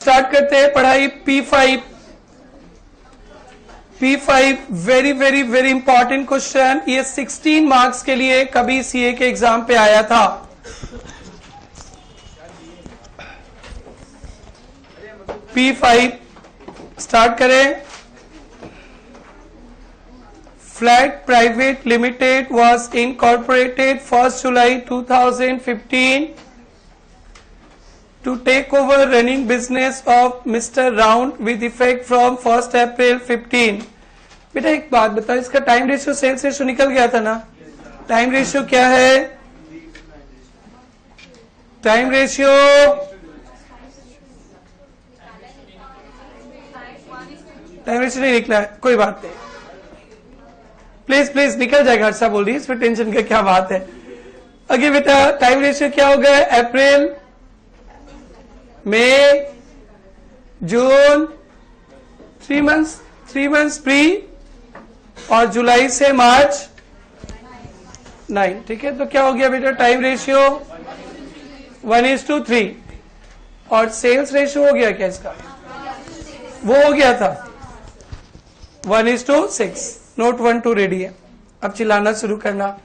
Start करते हैं पढ़ाई। P5 very very very important question. ये 16 मार्क्स के लिए कभी सीए के एग्जाम पे आया था। P5 स्टार्ट करें। Flag private limited was incorporated 1st July 2015 to take over running business of Mr. Round with effect from 1st April 15। बेटा एक बात बताओ, इसका टाइम रेशियो सेल्स रेशियो निकल गया था ना? टाइम रेशियो क्या है? टाइम रेशियो नहीं निकला है, कोई बात नहीं। प्लीज प्लीज निकल जाएगा। अच्छा बोल रही है, इसमें टेंशन का क्या बात है। आगे बेटा टाइम रेशियो क्या हो गया? अप्रैल, मई, जून, 3 मंथ्स प्री, और जुलाई से मार्च 9। ठीक है, तो क्या हो गया बेटा? Time ratio 1:3। और सेल्स रेशियो हो गया क्या इसका? वो हो गया था 1:6। नोट 1 2 रेडी है। अब चिल्लाना शुरू करना।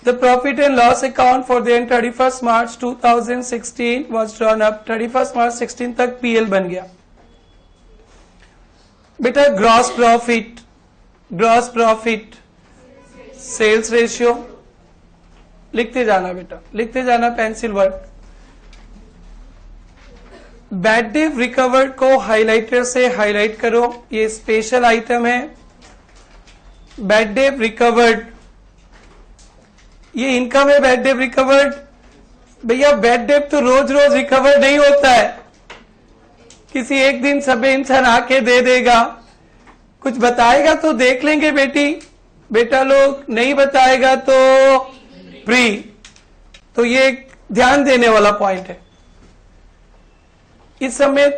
The profit and loss account for the end 31st March 2016 was drawn up। 31st March 16 तक PL बन गया। बेटा ग्रॉस प्रॉफिट, सेल्स रेशियो लिखते जाना बेटा, लिखते जाना pencil work. Bad debt recovered को हाइलाइटर से हाईलाइट करो, ये स्पेशल आइटम है। बैड डेट रिकवर्ड, ये इनकम है। बैड डेट रिकवर्ड, भैया बैड डेट तो रोज रोज रिकवर नहीं होता है। किसी एक दिन सब इंसान आके दे देगा, कुछ बताएगा तो देख लेंगे बेटा लोग, नहीं बताएगा तो प्री। तो ये ध्यान देने वाला पॉइंट है। इस समय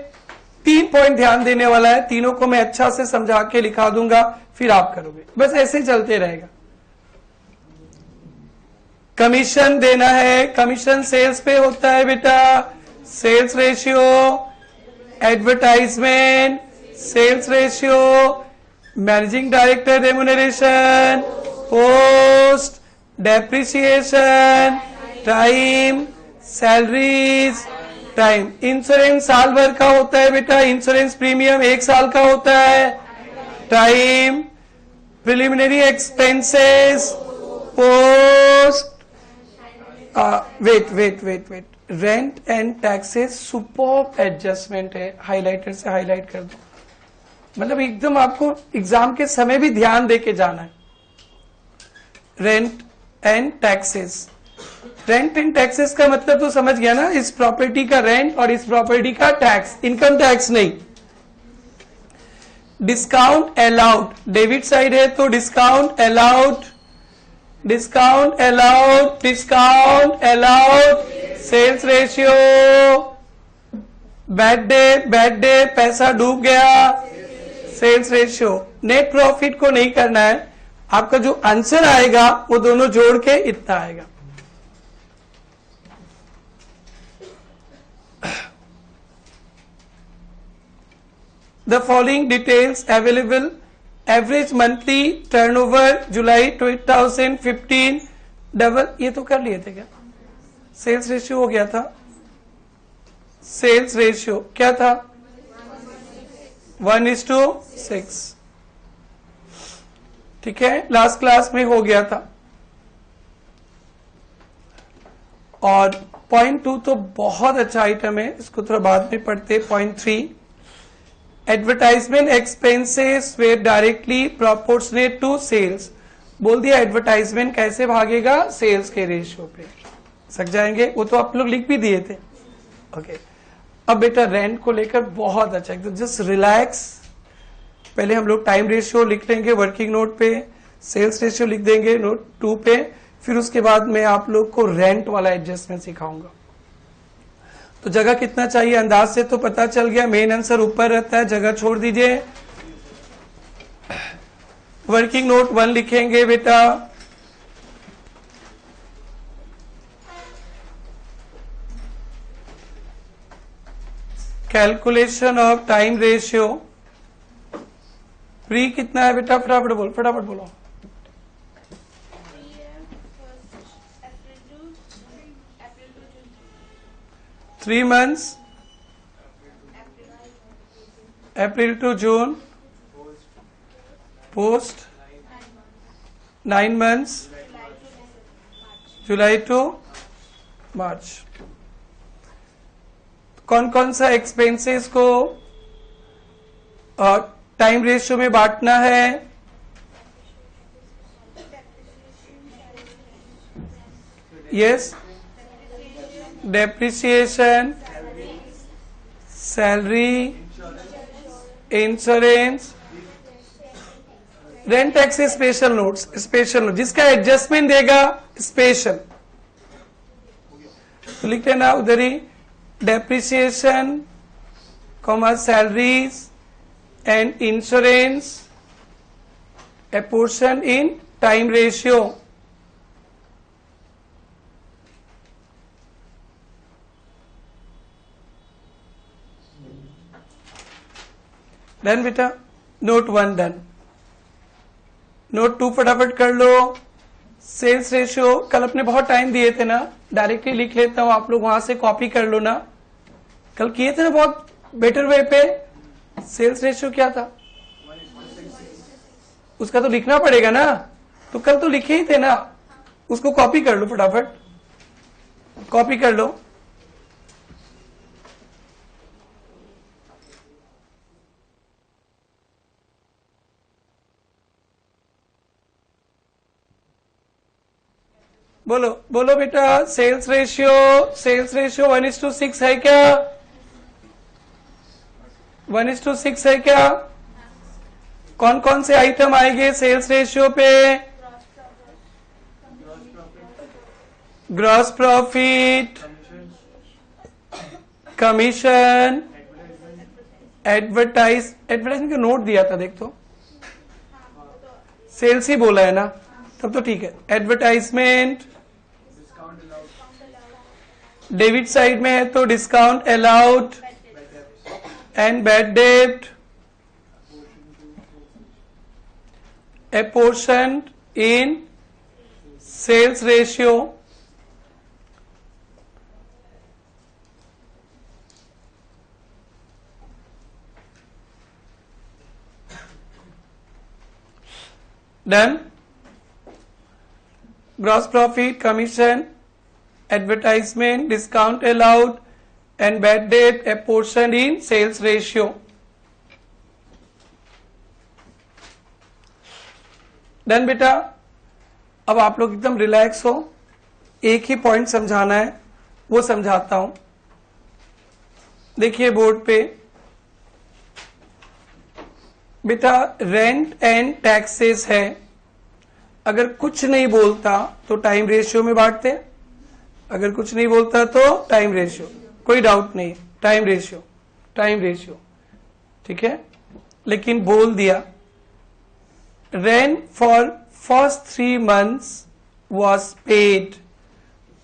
3 पॉइंट ध्यान देने वाला है। तीनों को मैं अच्छा से समझा के लिखा दूंगा, फिर आप करोगे। बस ऐसे ही चलते रहेगा। कमीशन देना है, कमीशन सेल्स पे होता है बेटा। Sales ratio, advertisement, sales ratio, managing director remuneration, post, depreciation, time, salaries, time. Insurance साल भर का होता है बेटा। इंश्योरेंस प्रीमियम 1 साल का होता है। Time, preliminary expenses, post, wait, rent and taxes super adjustment है। हाइलाइटर से हाईलाइट कर दो, मतलब एकदम आपको एग्जाम के समय भी ध्यान देके जाना है। Rent and taxes, rent and taxes का मतलब तो समझ गया ना? इस प्रॉपर्टी का रेंट और इस प्रॉपर्टी का टैक्स, इनकम टैक्स नहीं। डिस्काउंट अलाउड, डेबिट साइड है तो discount allowed, sales ratio, bad debt पैसा डूब गया, सेल्स रेशियो। नेट प्रॉफिट को नहीं करना है, आपका जो आंसर आएगा वो दोनों जोड़ के इतना आएगा। The following details available: average monthly turnover July 2015 double, ये तो कर लिए थे क्या? सेल्स रेशियो हो गया था। सेल्स रेशियो क्या था? 1:6। ठीक है, लास्ट क्लास में हो गया था। और पॉइंट 2 तो बहुत अच्छा आइटम है, इसको थोड़ा बाद में पढ़ते। Point 3, advertisement expenses were directly proportionate to sales. बोल दिया एडवर्टाइजमेंट कैसे भागेगा? सेल्स के रेशियो पे। सक जाएंगे, वो तो आप लोग लिख भी दिए थे। ओके, अब बेटा रेंट को लेकर बहुत अच्छा, एकदम जस्ट रिलैक्स। पहले हम लोग टाइम रेशियो लिख लेंगे वर्किंग नोट पे, सेल्स रेशियो लिख देंगे नोट 2 पे, फिर उसके बाद मैं आप लोग को रेंट वाला एडजस्टमेंट सिखाऊंगा। तो जगह कितना चाहिए अंदाज से तो पता चल गया। मेन आंसर ऊपर रहता है, जगह छोड़ दीजिए। वर्किंग नोट 1 लिखेंगे बेटा। Calculation of time ratio. Pre कितना है बेटा, फटाफट बोलो, फटाफट बोलो। Three months, April to June. Post 9 months, July to March. कौन कौन सा एक्सपेंसेस को टाइम रेशियो में बांटना है? Yes, depreciation, salary, insurance, rent tax, special notes, special note जिसका एडजस्टमेंट देगा स्पेशल, तो लिखते ना उधर ही depreciation, comma salaries and insurance, a portion in time ratio. Done बेटा, नोट 1 डन। नोट 2 फटाफट कर लो। सेल्स रेशियो कल अपने बहुत टाइम दिए थे ना, डायरेक्टली लिख लेता हूं, आप लोग वहां से कॉपी कर लो ना। कल किए थे ना बहुत बेटर वे पे। सेल्स रेशियो क्या था उसका तो लिखना पड़ेगा ना, तो कल तो लिखे ही थे ना, उसको कॉपी कर लो फटाफट, कॉपी कर लो। बोलो बोलो बेटा, सेल्स रेशियो 1:6 है क्या? 1:6 है क्या? कौन कौन से आइटम आएंगे सेल्स रेशियो पे? ग्रॉस प्रॉफिट, कमीशन, एडवर्टाइजमेंट का नोट दिया था, देख तो सेल्स ही बोला है ना, तब तो ठीक है। एडवर्टाइजमेंट, डेबिट साइड में है तो discount allowed and bad debt, a portion in sales ratio. Done. Gross profit, commission, advertisement, discount allowed and bad debt, a portion in sales ratio. Done बेटा। अब आप लोग एकदम रिलैक्स हो, एक ही पॉइंट समझाना है, वो समझाता हूं। देखिए बोर्ड पे बेटा, रेंट एंड टैक्सेस है। अगर कुछ नहीं बोलता तो टाइम रेशियो में बांटते, अगर कुछ नहीं बोलता तो टाइम रेशियो, कोई डाउट नहीं, टाइम रेशियो, ठीक है। लेकिन बोल दिया rent for first 3 months was paid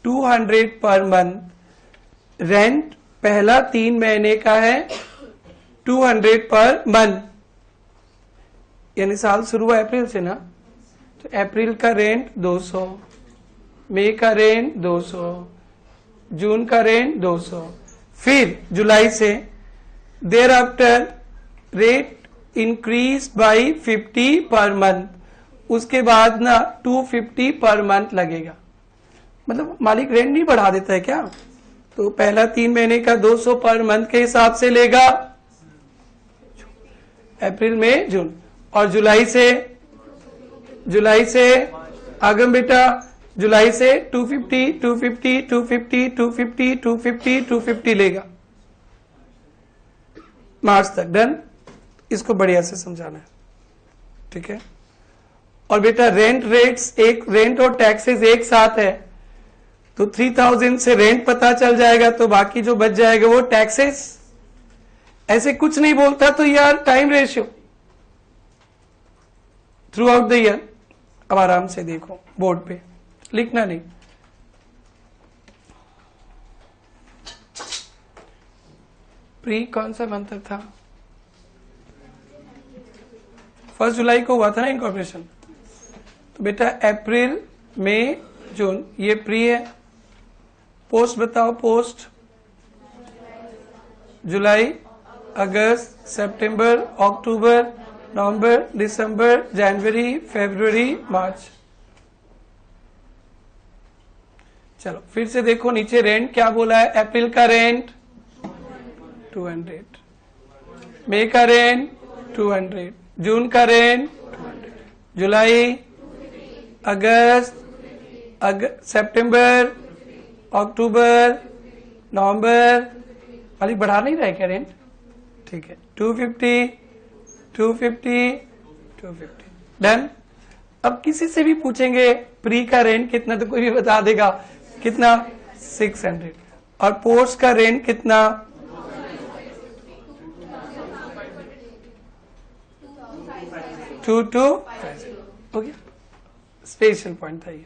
200 per month. Rent पहला 3 महीने का है 200 पर मंथ, यानी साल शुरू हुआ अप्रैल से ना, तो अप्रैल का रेंट 200, मई का रेंट 200, जून का रेंट 200, फिर जुलाई से thereafter rate increase by 50 per month, उसके बाद ना 250 पर मंथ लगेगा। मतलब मालिक रेंट नहीं बढ़ा देता है क्या? तो पहला 3 महीने का 200 पर मंथ के हिसाब से लेगा, अप्रैल मई जून, और जुलाई से आगम बेटा, जुलाई से 250 250 250 250 250 250 लेगा मार्च तक। डन। इसको बढ़िया से समझाना है, ठीक है। और बेटा रेंट और टैक्सेस एक साथ है, तो 3000 से रेंट पता चल जाएगा, तो बाकी जो बच जाएगा वो टैक्सेस। ऐसे कुछ नहीं बोलता तो यार time ratio through out the year. अब आराम से देखो बोर्ड पे, लिखना नहीं। प्री कौन सा मंथ था? 1 जुलाई को हुआ था ना इनकॉर्पोरेशन। तो बेटा अप्रैल, मई, जून ये प्री है। पोस्ट बताओ, पोस्ट जुलाई, अगस्त, सितंबर, अक्टूबर, नवंबर, दिसंबर, जनवरी, फरवरी, मार्च। चलो फिर से देखो नीचे रेंट क्या बोला है। अप्रैल का रेंट 200, मई का रेंट 200, जून का रेंट 200, जुलाई, अगस्त, सितंबर, अक्टूबर, नवंबर, वाली बढ़ा नहीं रहा है क्या रेंट? ठीक है, 250, 250, 250, डन। अब किसी से भी पूछेंगे प्री का रेंट कितना तो कोई भी बता देगा कितना, 600। और पोस्ट का रेंट कितना, 2250। हो गया, स्पेशल पॉइंट था ये।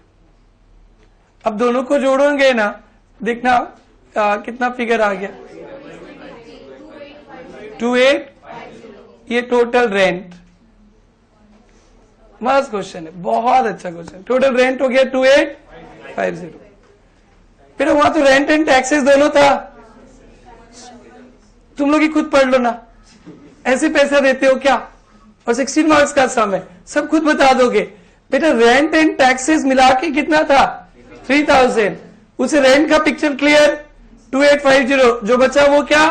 अब दोनों को जोड़ोगे ना, देखना कितना फिगर आ गया, 28। ये टोटल रेंट, मस्त क्वेश्चन है, बहुत अच्छा क्वेश्चन। टोटल रेंट हो गया 2850। फिर वहां तो रेंट एंड टैक्सेस दोनों था, तुम लोग ही खुद पढ़ लो ना, ऐसे पैसा देते हो क्या? और 16 मार्क्स का सम है, सब खुद बता दोगे। बेटा रेंट एंड टैक्सेस मिला के कितना था, 3000। उसे रेंट का पिक्चर क्लियर, 2850। जो बचा वो क्या,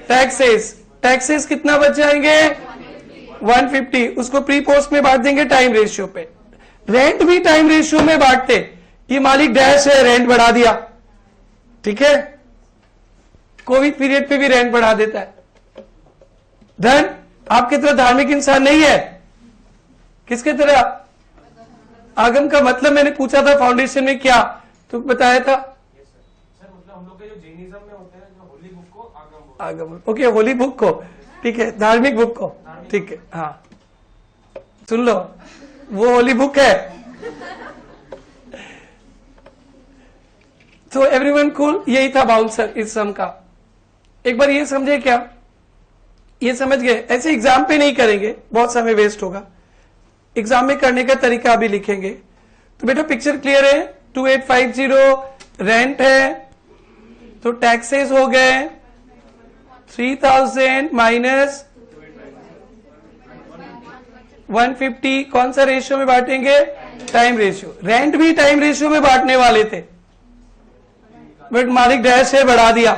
टैक्सेस। टैक्सेस कितना बच जाएंगे, 150। उसको प्री पोस्ट में बांट देंगे टाइम रेशियो पे। रेंट भी टाइम रेशियो में बांटते, ये मालिक डैश है, रेंट बढ़ा दिया, ठीक है। कोविड पीरियड पे भी रेंट बढ़ा देता है। धन आपकी तरह धार्मिक इंसान नहीं है, किसके तरह? आगम का मतलब मैंने पूछा था फाउंडेशन में क्या, तो बताया था सर, मतलब हम लोग के जो जैनिज्म में होते हैं, जो होली बुक को आगम, आगम, ओके, होली बुक को, ठीक है, धार्मिक बुक को, ठीक है, हाँ सुन लो, वो होली बुक है। तो एवरीवन कूल, यही था बाउंसर इस सम का। एक बार ये समझे क्या, ये समझ गए? ऐसे एग्जाम पे नहीं करेंगे, बहुत समय वेस्ट होगा। एग्जाम में करने का तरीका भी लिखेंगे। तो बेटा पिक्चर क्लियर है, 2850 रेंट है, तो टैक्सेस हो गए 3000 माइनस 150। कौन सा रेशियो में बांटेंगे, टाइम रेशियो। रेंट भी टाइम रेशियो में बांटने वाले थे, बट मालिक डैश है, बढ़ा दिया।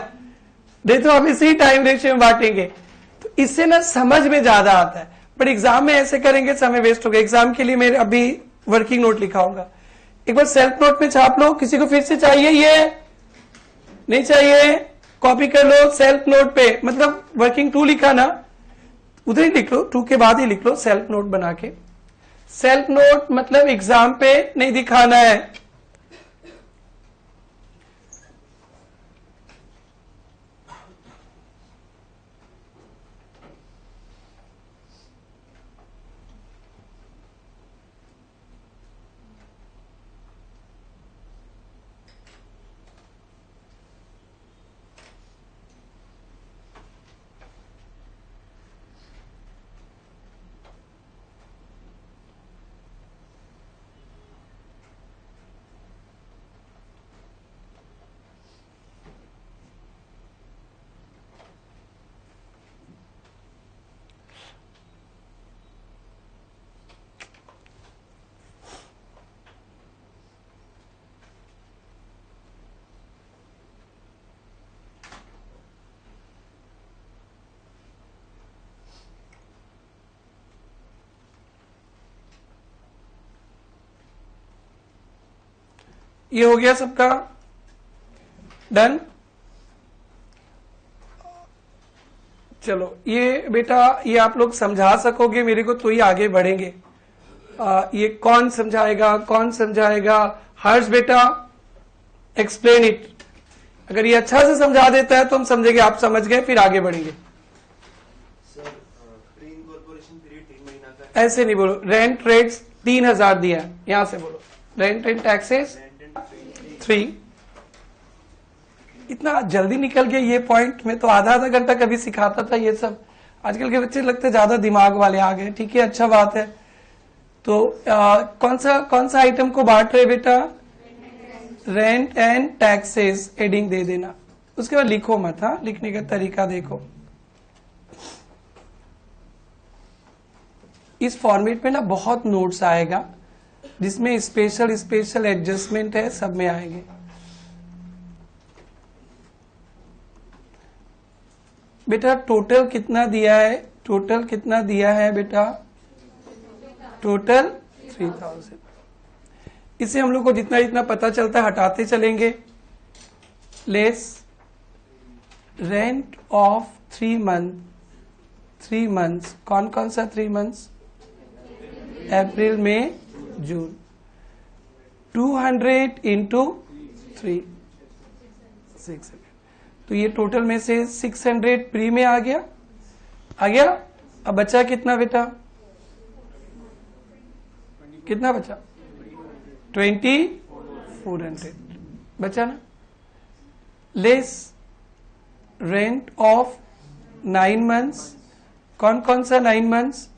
देखो हम इसी टाइम रेशियो में बांटेंगे, तो इससे ना समझ में ज्यादा आता है। बट एग्जाम में ऐसे करेंगे समय वेस्ट होगा। एग्जाम के लिए मैं अभी वर्किंग नोट लिखाऊंगा, एक बार सेल्फ नोट में छाप लो। किसी को फिर से चाहिए, ये नहीं चाहिए, कॉपी कर लो सेल्फ नोट पे। मतलब वर्किंग 2 लिखा ना, उधर ही लिख लो, 2 के बाद ही लिख लो सेल्फ नोट बना के। सेल्फ नोट मतलब एग्जाम पे नहीं दिखाना है। ये हो गया सबका डन। चलो ये बेटा, ये आप लोग समझा सकोगे मेरे को तो ही आगे बढ़ेंगे। ये कौन समझाएगा, कौन समझाएगा? हर्ष बेटा एक्सप्लेन इट। अगर ये अच्छा से समझा देता है तो हम समझेंगे आप समझ गए, फिर आगे बढ़ेंगे। सर प्री इनकॉर्पोरेशन पीरियड 3 महीना का, ऐसे नहीं बोलो। रेंट रेट्स 3000 दिया है, यहां से बोलो। Rent and taxes 3। इतना जल्दी निकल गया ये पॉइंट में, तो आधा आधा घंटा कभी सिखाता था ये सब। आजकल के बच्चे लगते ज्यादा दिमाग वाले आ गए। ठीक है, अच्छा बात है। तो कौन सा आइटम को बांट रहे बेटा? रेंट एंड टैक्सेस एडिंग दे देना। उसके बाद लिखो मत, हाँ, लिखने का तरीका देखो। इस फॉर्मेट में ना बहुत नोट्स आएगा, जिसमें स्पेशल एडजस्टमेंट है, सब में आएंगे। बेटा टोटल कितना दिया है? टोटल कितना दिया है बेटा? टोटल 3000। इससे हम लोग को जितना जितना पता चलता है हटाते चलेंगे। Less rent of 3 months. कौन कौन सा 3 मंथ्स? अप्रैल, मई, जून। 200 इंटू 3, 600। तो ये टोटल में से 600 प्री में आ गया। अब बचा कितना बेटा? कितना बचा? 2400 बचा ना। Less rent of 9 months. कौन कौन सा 9 months?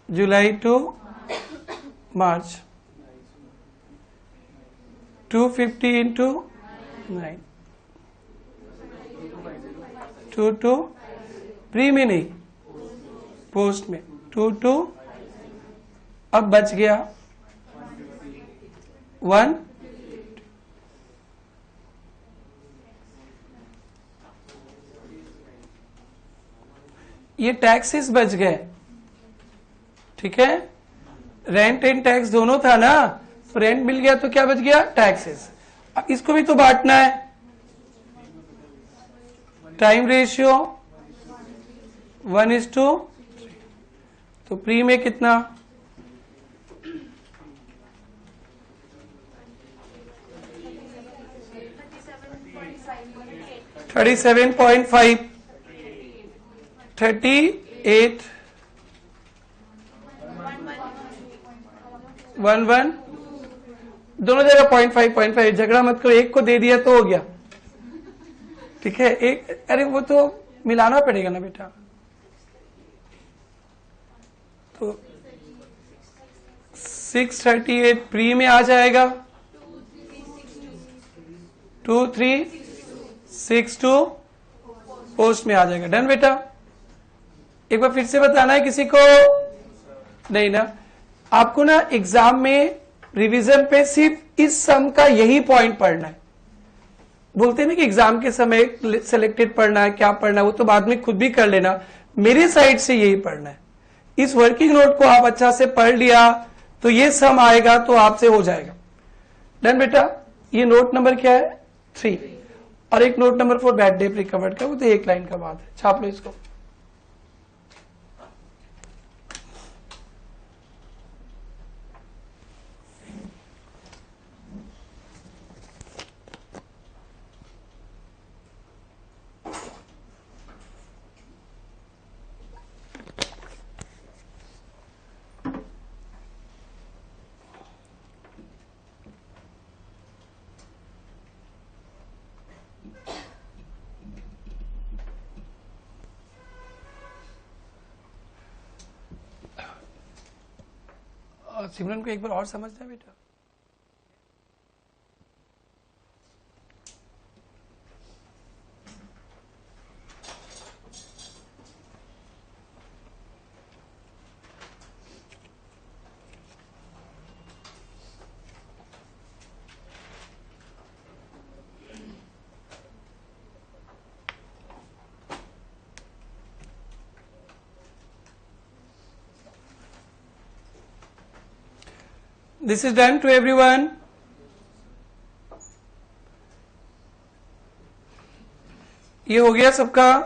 July to March. 250 into 9, 2 pre में नहीं, पोस्ट में 2 अब बच गया 1। ये टैक्सेस बच गए। ठीक है, रेंट एंड टैक्स दोनों था ना, रेंट मिल गया तो क्या बच गया? टैक्सेस। अब इसको भी तो बांटना है। Time ratio 1:3। तो प्री में कितना? 37.5, 38, 11, दोनों जगह 0.5 झगड़ा मत करो, एक को दे दिया तो हो गया। ठीक है, एक, अरे वो तो मिलाना पड़ेगा ना बेटा। तो 638 प्री में आ जाएगा, 2362 पोस्ट में आ जाएगा। डन बेटा। एक बार फिर से बताना है किसी को? नहीं ना। आपको ना एग्जाम में रिवीजन पे सिर्फ इस सम का यही पॉइंट पढ़ना है। बोलते हैं ना कि एग्जाम के समय सिलेक्टेड पढ़ना है, क्या पढ़ना है वो तो बाद में खुद भी कर लेना। मेरे साइड से यही पढ़ना है। इस वर्किंग नोट को आप अच्छा से पढ़ लिया तो ये सम आएगा तो आपसे हो जाएगा। डन बेटा। ये नोट नंबर क्या है? 3। और एक note number 4 bad debt recovered का, वो तो एक लाइन का बात है। छाप लो इसको। सिमरन को एक बार और समझना बेटा। This is done to everyone. ये हो गया सबका।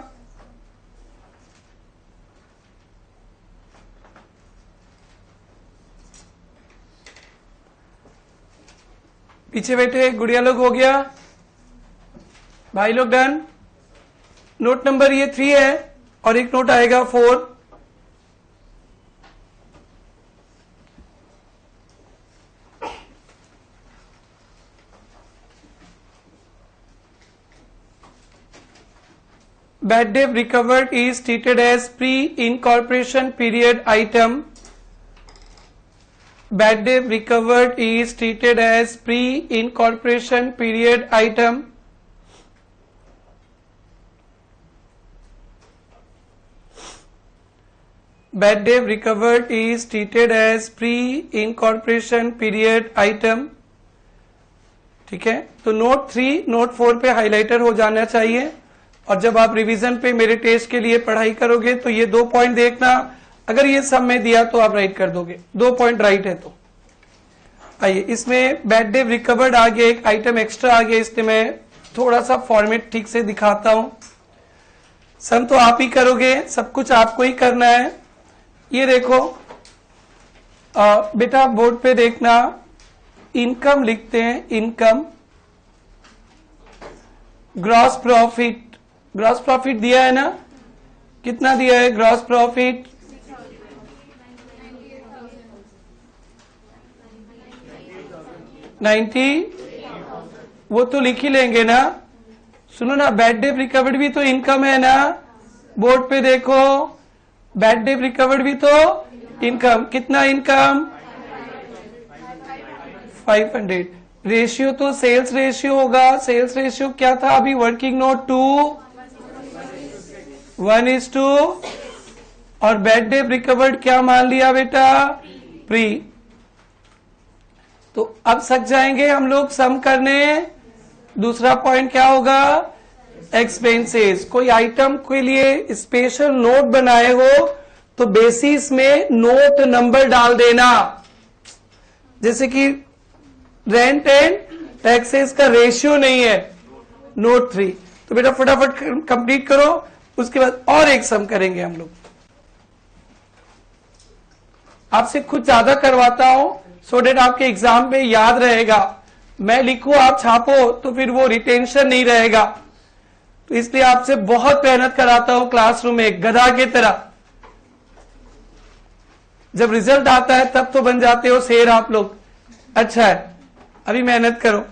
पीछे बैठे गुड़िया लोग हो गया, भाई लोग डन। नोट नंबर ये 3 है और एक नोट आएगा 4। bad debt recovered is treated as pre-incorporation period item. Bad debt recovered is treated as pre-incorporation period item. Bad debt recovered is treated as pre-incorporation period item. ठीक है, तो note 3 note 4 पे highlighter हो जाना चाहिए, और जब आप रिवीजन पे मेरे टेस्ट के लिए पढ़ाई करोगे तो ये 2 पॉइंट देखना, अगर ये सब में दिया तो आप राइट कर दोगे, 2 पॉइंट राइट है तो। आइए, इसमें बैड डेट रिकवर्ड आ गया, एक आइटम एक्स्ट्रा आ गया, इसलिए मैं थोड़ा सा फॉर्मेट ठीक से दिखाता हूं। सम तो आप ही करोगे, सब कुछ आपको ही करना है। ये देखो बेटा, बोर्ड पे देखना, इनकम लिखते हैं, income, gross profit, gross profit दिया है ना, कितना दिया है ग्रॉस प्रॉफिट? 90, वो तो लिख ही लेंगे ना। सुनो ना, बैड डेट रिकवर्ड भी तो इनकम है ना, बोर्ड पे देखो, बैड डेट रिकवर्ड भी तो इनकम, कितना इनकम? 500। रेशियो तो सेल्स रेशियो होगा, सेल्स रेशियो क्या था अभी, वर्किंग नोट 2 1:2, और बैड डेट रिकवर्ड क्या मान लिया बेटा? प्री। तो अब सक जाएंगे हम लोग सम करने। दूसरा पॉइंट क्या होगा? एक्सपेंसेस। कोई आइटम के लिए स्पेशल नोट बनाए हो तो बेसिस में नोट नंबर डाल देना, जैसे कि रेंट एंड टैक्सेस का रेशियो नहीं है, नोट 3। तो बेटा फटाफट कंप्लीट करो, उसके बाद और एक सम करेंगे हम लोग। आपसे कुछ ज्यादा करवाता हूं सो डेट आपके एग्जाम में याद रहेगा। मैं लिखूं आप छापो तो फिर वो रिटेंशन नहीं रहेगा, तो इसलिए आपसे बहुत मेहनत कराता हूं क्लासरूम में, गधा की तरह। जब रिजल्ट आता है तब तो बन जाते हो शेर आप लोग। अच्छा है, अभी मेहनत करो।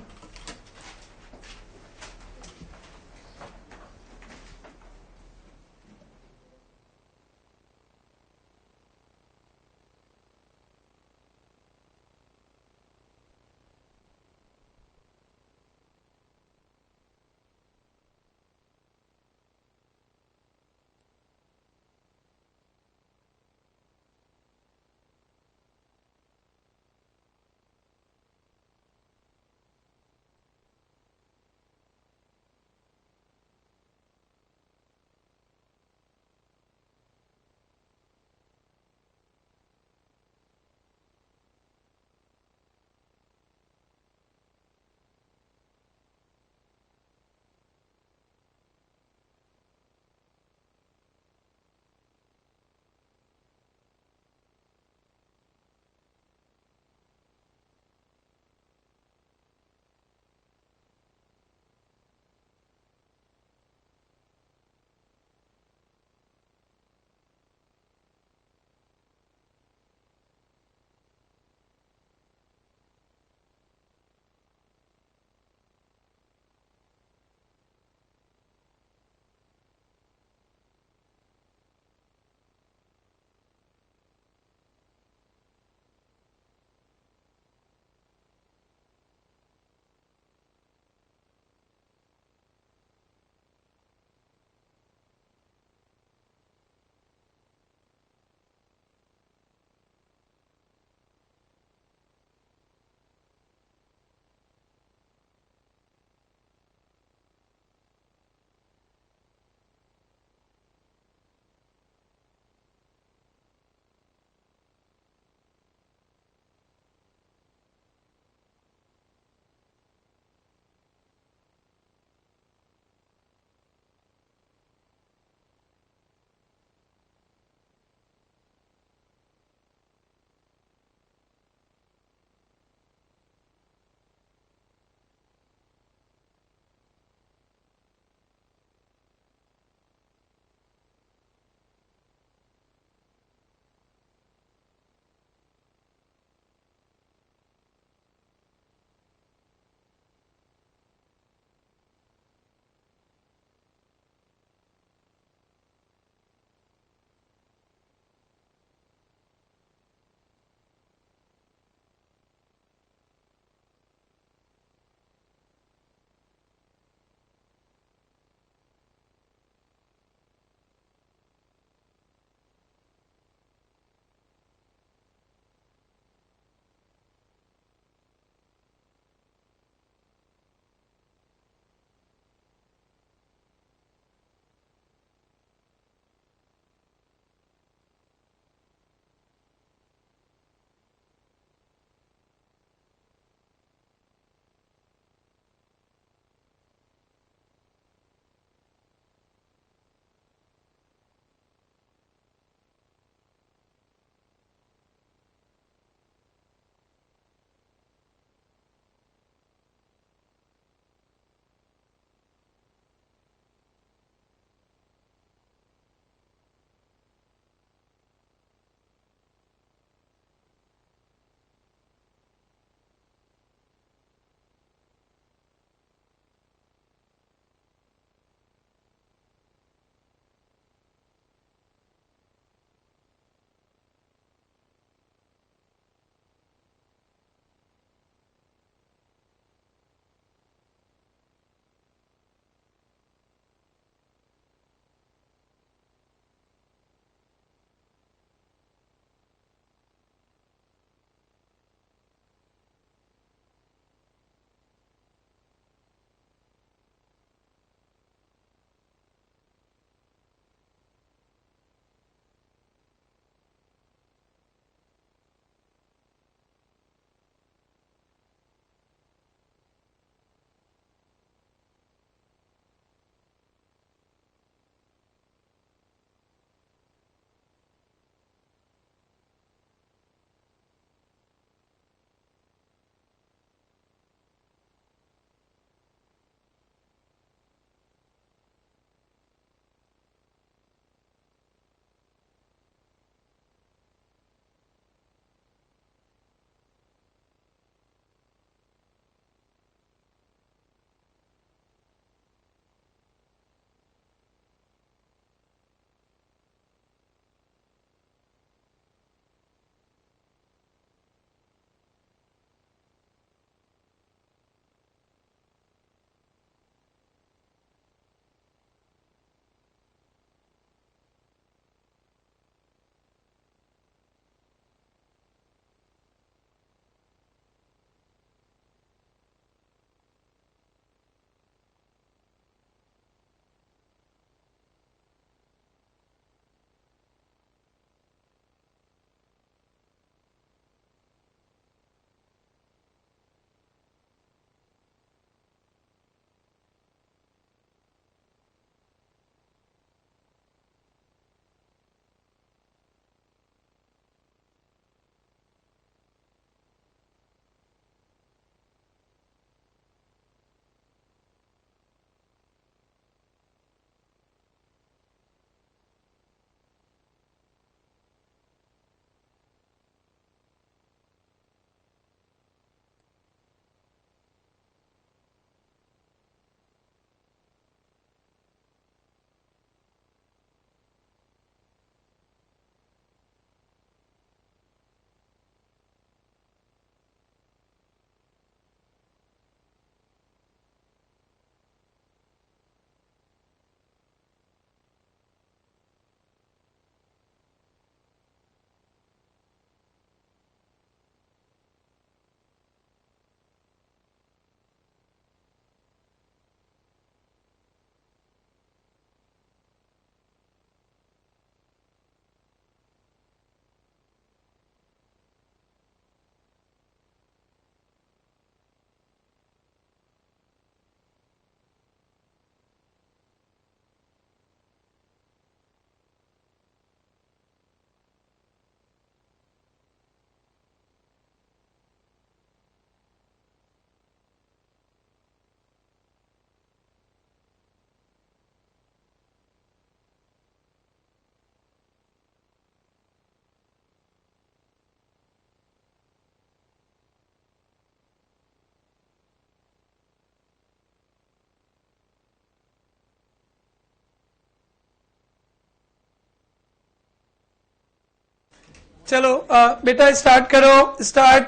चलो बेटा स्टार्ट करो, स्टार्ट।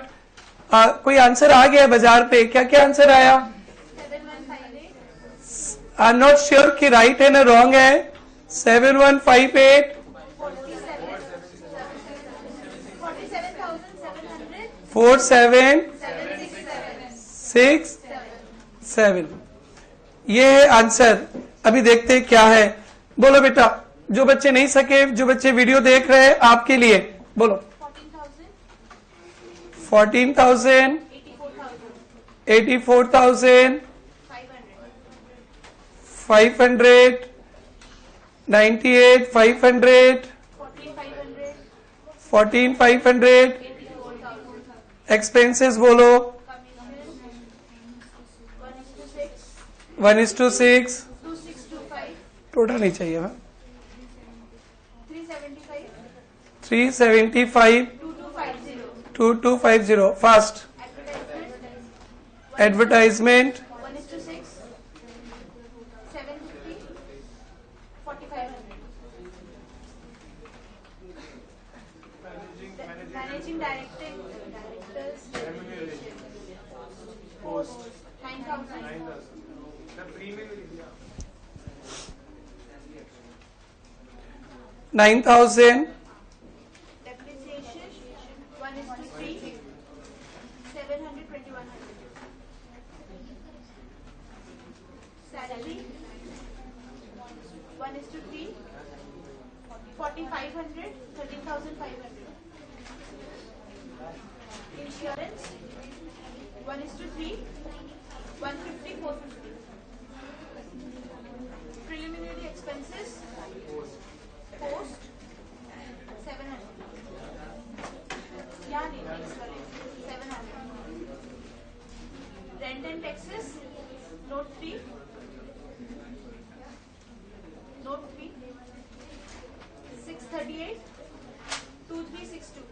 कोई आंसर आ गया बाजार पे? क्या क्या आंसर आया? 7158 आई एम नॉट श्योर कि राइट है ना रॉन्ग है। 7158 47,700 4767 ये है आंसर। अभी देखते हैं क्या है। बोलो बेटा, जो बच्चे नहीं सके, जो बच्चे वीडियो देख रहे हैं, आपके लिए बोलो। 14,000 84,000 500 98 500 14,500 एक्सपेंसेस बोलो। 1:6 टोटल नहीं चाहिए। हाँ 375 2250 fast. Advertisement 9,000 9,000 depreciation 1:3 700 2100 salary 1:3 4,500 13,500 insurance 1:3 150 450 preliminary expenses post 700 yeah नहीं sorry 700 rent and taxes note 3 638 2362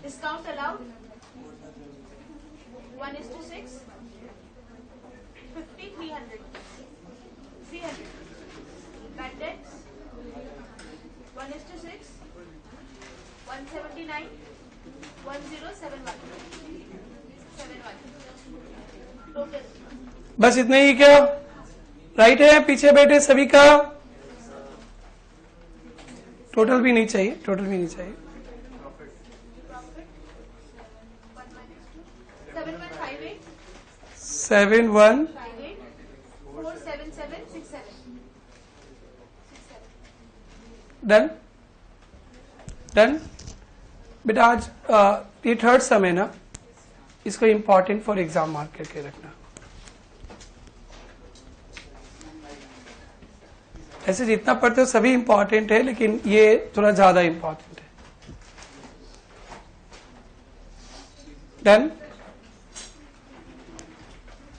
discount allowed 1:6 50 300 bad debts 1:6 179 1071 total बस इतने ही क्या? राइट है? पीछे बैठे सभी का टोटल भी नहीं चाहिए, टोटल भी नहीं चाहिए। profit 7158 71 47767 done done. बेटा आज ये थर्ड सम है ना, इसको इम्पोर्टेंट फॉर एग्जाम मार्क करके रखना। ऐसे जितना पढ़ते हो सभी इंपॉर्टेंट है, लेकिन ये थोड़ा ज्यादा इंपॉर्टेंट है। डन।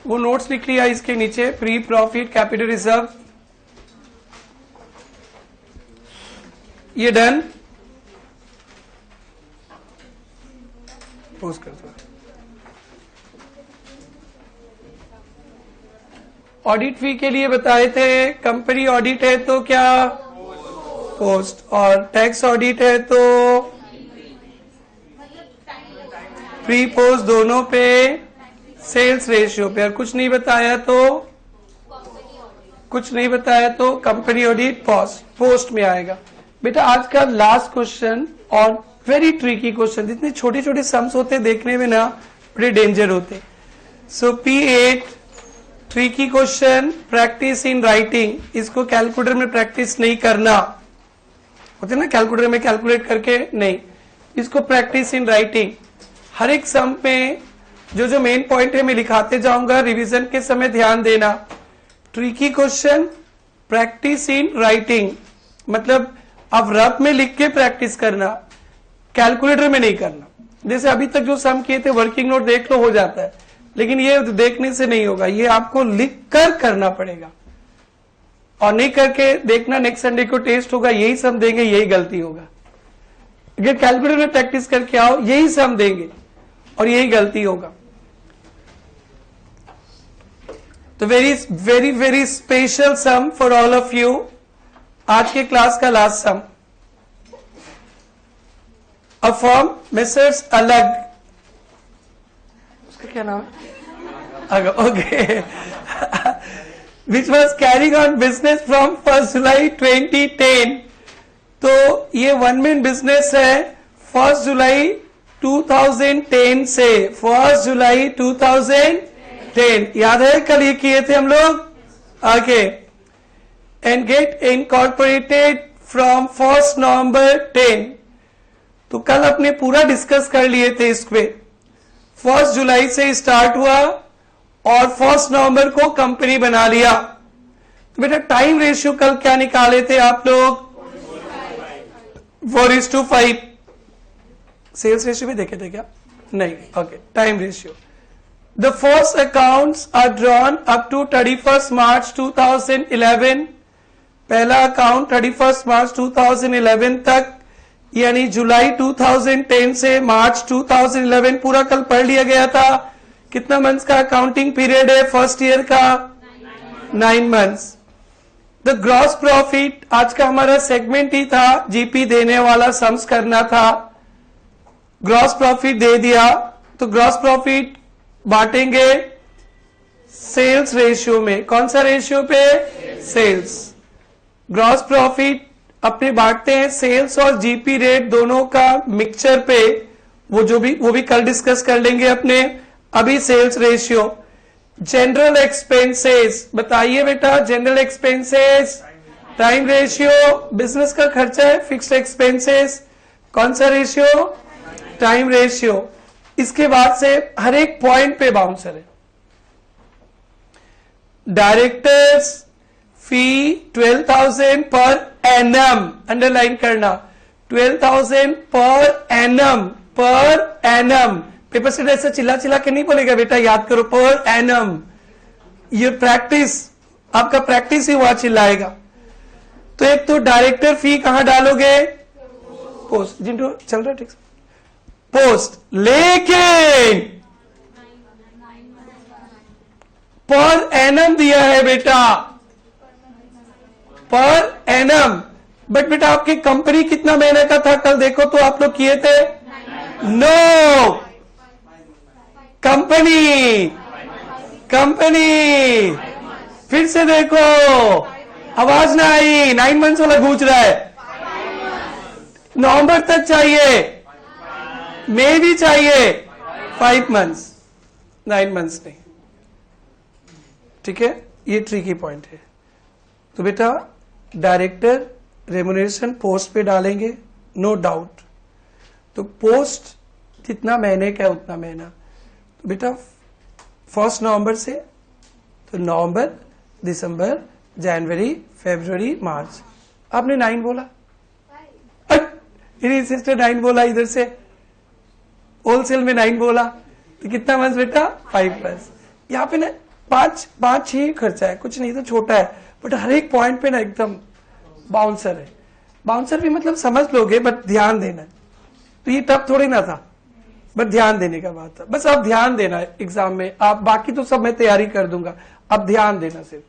वो नोट्स लिख लिया इसके नीचे, प्री प्रॉफिट कैपिटल रिजर्व, ये डन। पोस्ट कर दो। ऑडिट फी के लिए बताए थे, कंपनी ऑडिट है तो क्या पोस्ट, और टैक्स ऑडिट है तो प्री पोस्ट दोनों पे, सेल्स रेशियो पे। और कुछ नहीं बताया तो कंपनी ऑडिट पोस्ट में आएगा। बेटा आज का लास्ट क्वेश्चन और वेरी ट्रिकी क्वेश्चन, जितने छोटे छोटे सम्स होते देखने में ना बड़े डेंजर होते। सो P8 tricky question, practice in writing. इसको कैलकुलेटर में प्रैक्टिस नहीं करना, होते ना कैलकुलेटर में कैलकुलेट करके नहीं, इसको प्रैक्टिस इन राइटिंग। हर एक सम में जो मेन पॉइंट है मैं लिखाते जाऊंगा, रिवीजन के समय ध्यान देना। Tricky question, practice in writing, मतलब अब रफ में लिख के प्रैक्टिस करना, कैलकुलेटर में नहीं करना। जैसे अभी तक जो सम किए थे वर्किंग नोट देख लो, हो जाता है, लेकिन ये देखने से नहीं होगा, ये आपको लिख कर करना पड़ेगा। और नहीं करके देखना, नेक्स्ट संडे को टेस्ट होगा, यही सम देंगे, यही गलती होगा। अगर कैलकुलेटर में प्रैक्टिस करके आओ, यही सम देंगे और यही गलती होगा। तो very very very special sum for all of you, आज के क्लास का last sum. A firm Mrs Alag, उसका क्या नाम है, okay, which was carrying on business from 1 July 2010। तो ये वन मैन बिजनेस है 1 जुलाई 2010 से, 1 जुलाई 2010, याद है कल ये किए थे हम लोग, आगे, एंड गेट इनकॉर्पोरेटेड फ्रॉम 1 नवंबर 10। तो कल अपने पूरा डिस्कस कर लिए थे इसमें, 1 जुलाई से स्टार्ट हुआ और 1 नवंबर को कंपनी बना लिया। तो बेटा टाइम रेशियो कल क्या निकाले थे आप लोग, 4:5। सेल्स रेशियो भी देखे थे क्या, नहीं, okay, time ratio. The first accounts are drawn up to 31 March 2011। पहला अकाउंट 31 मार्च 2011 तक, यानी जुलाई 2010 से मार्च 2011 पूरा कल पढ़ लिया गया था। कितना मंथ्स का अकाउंटिंग पीरियड है फर्स्ट ईयर का, 9 मंथ्स। द ग्रॉस प्रॉफिट आज का हमारा सेगमेंट ही था, जीपी देने वाला सम्स करना था। ग्रॉस प्रॉफिट दे दिया तो ग्रॉस प्रॉफिट बांटेंगे सेल्स रेशियो में। कौन सा रेशियो पे, सेल्स। ग्रॉस प्रॉफिट अपने बांटते हैं सेल्स और जीपी रेट दोनों का मिक्सचर पे, वो भी कल डिस्कस कर लेंगे अपने। अभी सेल्स रेशियो। जनरल एक्सपेंसेस बताइए बेटा, general expenses time ratio, business का खर्चा है, फिक्स्ड एक्सपेंसेस कौन सा रेशियो, टाइम रेशियो। इसके बाद से हर एक पॉइंट पे बाउंसर है। डायरेक्टर्स फी 12,000 पर एनम, अंडरलाइन करना, 12,000 per annum, per annum. Paper से ऐसा चिल्ला चिल्ला के नहीं बोलेगा बेटा, याद करो, पर एनम। ये प्रैक्टिस, आपका प्रैक्टिस ही हुआ चिल्लाएगा। तो एक तो डायरेक्टर फी कहां डालोगे, पोस्ट, जिनको चल रहा है ठीक से, पोस्ट। लेकिन पर एनम दिया है बेटा, पर एनम। बट बेटा आपकी कंपनी कितना महीने का था, कल देखो तो आप लोग किए थे, नो, कंपनी, कंपनी, फिर से देखो, आवाज ना आई, 9 मंथ्स वाला गूंज रहा है, नवंबर तक चाहिए, मई भी चाहिए, 5 मंथ्स, 9 मंथ्स नहीं, ठीक है, ये ट्रिकी पॉइंट है। तो बेटा डायरेक्टर रेम्युनरेशन पोस्ट पे डालेंगे, नो डाउट। तो पोस्ट जितना महीने का है उतना महीना। तो बेटा 1 नवंबर से, तो नवंबर, दिसंबर, जनवरी, फरवरी, मार्च। आपने 9 बोला, मेरी सिस्टर 9 बोला, इधर से होलसेल में 9 बोला, तो कितना मंथ बेटा, 5 मंथ। यहाँ पे ना 5-6 खर्चा है, कुछ नहीं तो छोटा है, बट हर एक पॉइंट पे ना एकदम बाउंसर है। बाउंसर भी मतलब समझ लोगे, बट ध्यान देना। तो ये टफ थोड़ी ना था, बट ध्यान देने का बात था। बस आप ध्यान देना एग्जाम में, आप बाकी तो सब मैं तैयारी कर दूंगा, आप ध्यान देना सिर्फ।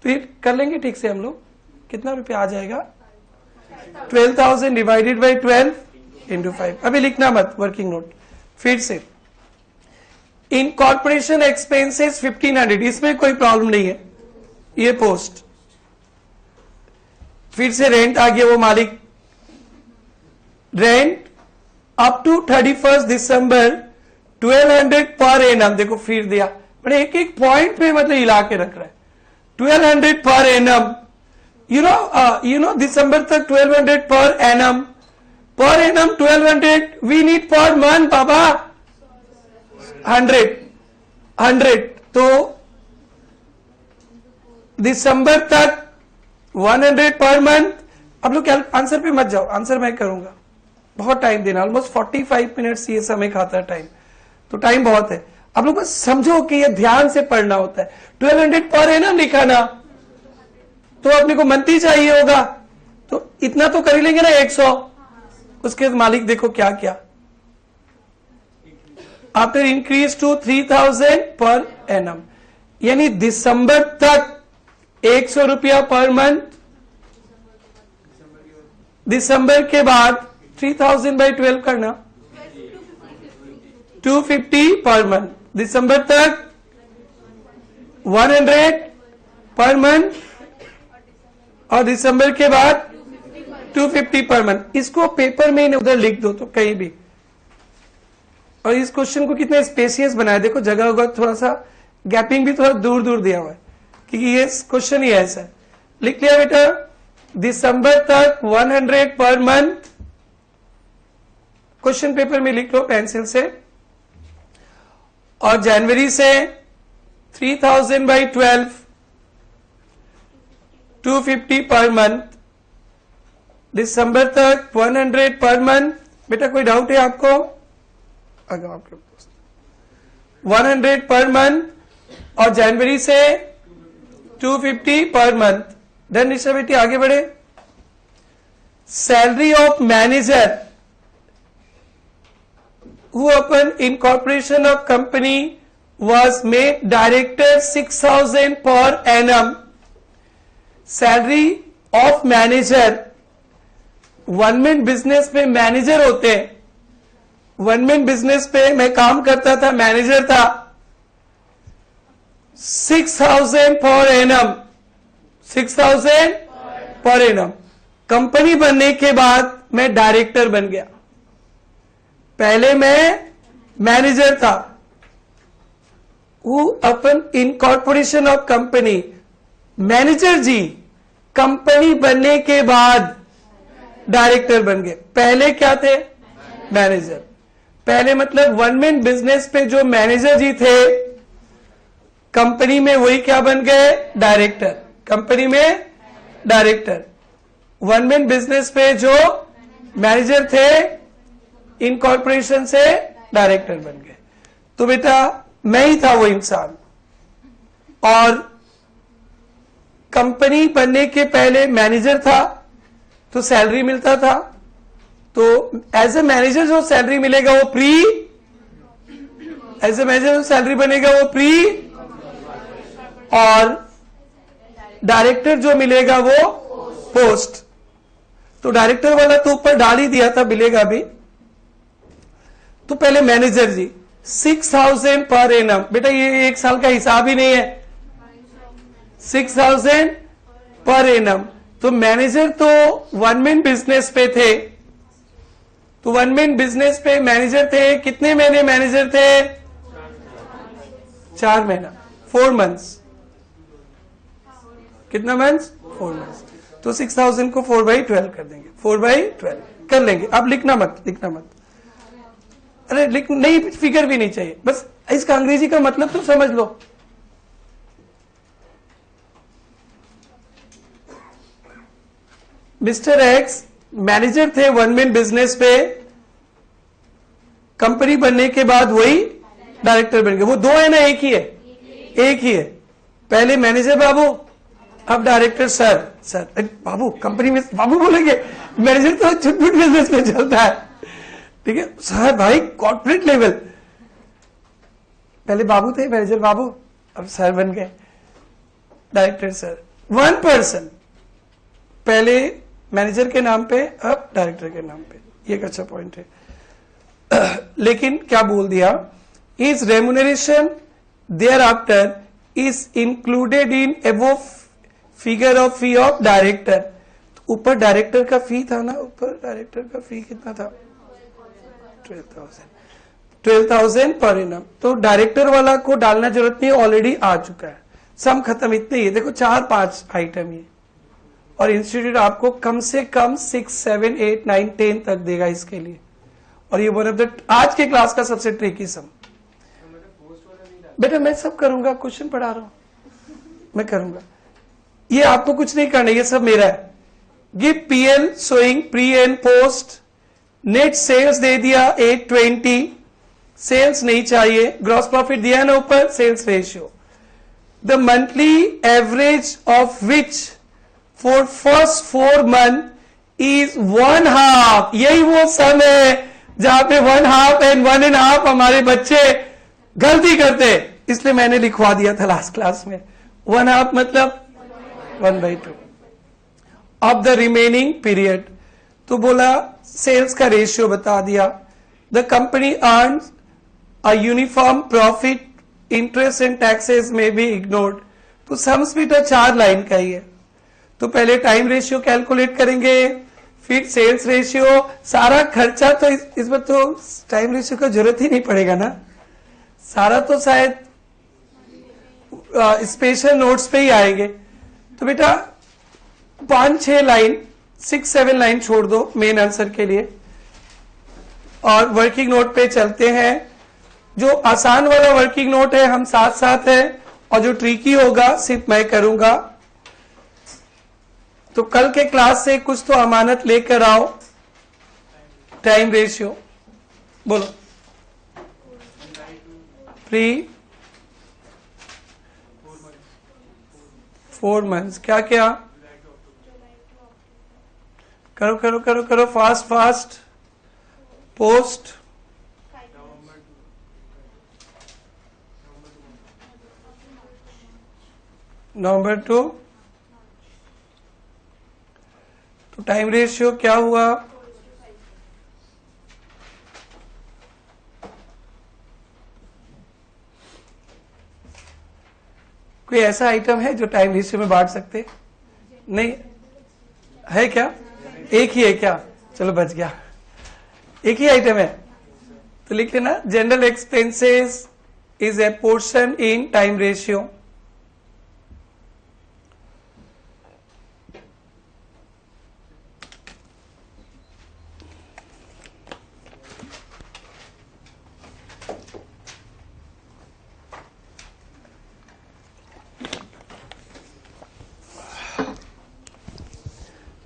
तो ये कर लेंगे ठीक से हम लोग। कितना रुपया आ जाएगा, 12,000 डिवाइडेड बाई 12 इंटू 5। अभी लिखना मत, वर्किंग नोट। फिर से इनकॉर्पोरेशन एक्सपेंसेस 1500, इसमें कोई प्रॉब्लम नहीं है, ये पोस्ट। फिर से रेंट आ गया, वो मालिक, rent up to 31 December 1200 per annum. देखो फिर दिया, बड़े एक एक पॉइंट पे मतलब हिला के रख रहा है, 1200 पर एनम। यू नो दिसंबर तक 1200 per annum, 1200 we need per month बाबा, 100। तो दिसंबर तक 100 पर मंथ। अब लोग आंसर पे मत जाओ, आंसर मैं करूंगा, बहुत टाइम देना, ऑलमोस्ट 45 मिनट्स ये समय खाता है टाइम, तो टाइम बहुत है। आप लोग बस समझो कि ये ध्यान से पढ़ना होता है। 1200 पर है ना लिखा ना, तो अपने को मंथली चाहिए होगा, तो इतना तो कर ही लेंगे ना 100। उसके मालिक देखो क्या क्या, after increase to 3000 per annum, यानी दिसंबर तक 100 रुपया पर मंथ, दिसंबर के बाद 3000 by 12 करना, 250 पर मंथ. दिसंबर तक 100 पर मंथ और दिसंबर के बाद 250 पर मंथ. इसको पेपर में उधर लिख दो तो कहीं भी. और इस क्वेश्चन को कितने स्पेसियस बनाया, देखो जगह होगा थोड़ा सा गैपिंग भी थोड़ा दूर दूर दिया हुआ है क्योंकि ये क्वेश्चन ही ऐसा है. लिख लिया बेटा, दिसंबर तक 100 पर मंथ. क्वेश्चन पेपर में लिख लो पेंसिल से. और जनवरी से 3000 by 12, 250 पर मंथ. दिसंबर तक 100 पर मंथ. बेटा कोई डाउट है आपको? अगर आपके 100 पर मंथ और जनवरी से 250 पर मंथ. देन निशा बेटी आगे बढ़े. Salary of manager who upon incorporation of company was made director 6,000 per annum. Salary of manager, one man business में मैनेजर होते हैं. वन मैन बिजनेस पे मैं काम करता था, मैनेजर था. 6,000 per annum, 6,000 per annum. Company बनने के बाद मैं डायरेक्टर बन गया. पहले मैं मैनेजर था. वो upon incorporation of company, manager जी कंपनी बनने के बाद डायरेक्टर बन गए. पहले क्या थे? मैनेजर. पहले मतलब वन मैन बिजनेस पे जो मैनेजर जी थे कंपनी में, वही क्या बन गए? डायरेक्टर. कंपनी में डायरेक्टर. वन मैन बिजनेस पे जो मैनेजर थे इनकॉर्पोरेशन से डायरेक्टर बन गए. तो बेटा मैं ही था वो इंसान. और कंपनी बनने के पहले मैनेजर था तो सैलरी मिलता था. तो एज ए मैनेजर जो सैलरी मिलेगा वो प्री, एज ए मैनेजर जो सैलरी बनेगा वो प्री, और डायरेक्टर जो मिलेगा वो पोस्ट. तो डायरेक्टर वाला तो ऊपर डाल ही दिया था, मिलेगा भी. तो पहले मैनेजर जी 6,000 पर एनम. बेटा ये एक साल का हिसाब ही नहीं है. 6,000 पर एनम. तो मैनेजर तो वन मैन बिजनेस पे थे. तो वन मैन बिजनेस पे मैनेजर थे. कितने महीने मैनेजर थे? 4 महीना, 4 मंथ्स. कितना मंथ्स? 4 मंथ्स. तो 6,000 को 4/12 कर देंगे. 4/12 कर लेंगे. अब लिखना मत, लिखना मत. अरे लिख नहीं, फिगर भी नहीं चाहिए, बस इसका अंग्रेजी का मतलब तो समझ लो. मिस्टर एक्स मैनेजर थे वन मैन बिजनेस पे. कंपनी बनने के बाद वही डायरेक्टर बन गए. वो दो है ना, एक ही है? एक ही है. पहले मैनेजर बाबू, अब डायरेक्टर सर. सर बाबू कंपनी में बाबू बोलेंगे, मैनेजर तो छुटपुट बिजनेस में चलता है. ठीक है सर भाई कॉर्पोरेट लेवल. पहले बाबू थे मैनेजर बाबू, अब सर बन गए डायरेक्टर सर. वन पर्सन, पहले मैनेजर के नाम पे अब डायरेक्टर के नाम पे. ये एक अच्छा पॉइंट है. लेकिन क्या बोल दिया? Is remuneration thereafter is included in above figure of fee of director. ऊपर डायरेक्टर का फी था ना, ऊपर डायरेक्टर का फी कितना था? 12,000 पर एनम. तो डायरेक्टर वाला को डालना जरूरत नहीं, ऑलरेडी आ चुका है. सम खत्म. इतने ही देखो 4-5 आइटम ही. और इंस्टीट्यूट आपको कम से कम 6, 7, 8, 9, 10 तक देगा इसके लिए. और ये वन ऑफ द आज के क्लास का सबसे ट्रिकी सम. बेटा मैं सब करूंगा, क्वेश्चन पढ़ा रहा हूं, मैं करूंगा. ये आपको कुछ नहीं करना, ये सब मेरा है. Give P L showing pre and post. Net sales दे दिया 820. सेल्स नहीं चाहिए. ग्रॉस प्रॉफिट दिया ना ऊपर, sales ratio. The monthly average of which for first 4 month is 1/2. यही वो सम है जहां पे 1/2 एंड 1.5 हमारे बच्चे गलती करते. इसलिए मैंने लिखवा दिया था लास्ट क्लास में. 1/2 मतलब 1/2 ऑफ द रिमेनिंग पीरियड. तो बोला सेल्स का रेशियो बता दिया. The company earns a uniform profit, interest and taxes में बी इग्नोर्ड. तो सम स्प्लिट 4 लाइन का ही है. तो पहले टाइम रेशियो कैलकुलेट करेंगे, फिर सेल्स रेशियो. सारा खर्चा तो इसमें तो टाइम रेशियो का जरूरत ही नहीं पड़ेगा ना, सारा तो शायद स्पेशल नोट्स पे ही आएंगे. तो बेटा 5-6 लाइन, 6-7 लाइन छोड़ दो मेन आंसर के लिए और वर्किंग नोट पे चलते हैं. जो आसान वाला वर्किंग नोट है हम साथ साथ है, और जो ट्रिकी होगा सिर्फ मैं करूंगा. तो कल के क्लास से कुछ तो अमानत लेकर आओ. टाइम रेशियो बोलो. प्री 4 मंथ्स क्या क्या करो करो करो करो फास्ट फास्ट. पोस्ट नवंबर 2. तो टाइम रेशियो क्या हुआ? कोई ऐसा आइटम है जो टाइम रेशियो में बांट सकते? नहीं है क्या? एक ही है क्या? चलो बच गया, एक ही आइटम है. तो लिख लेना general expenses is a portion in time ratio.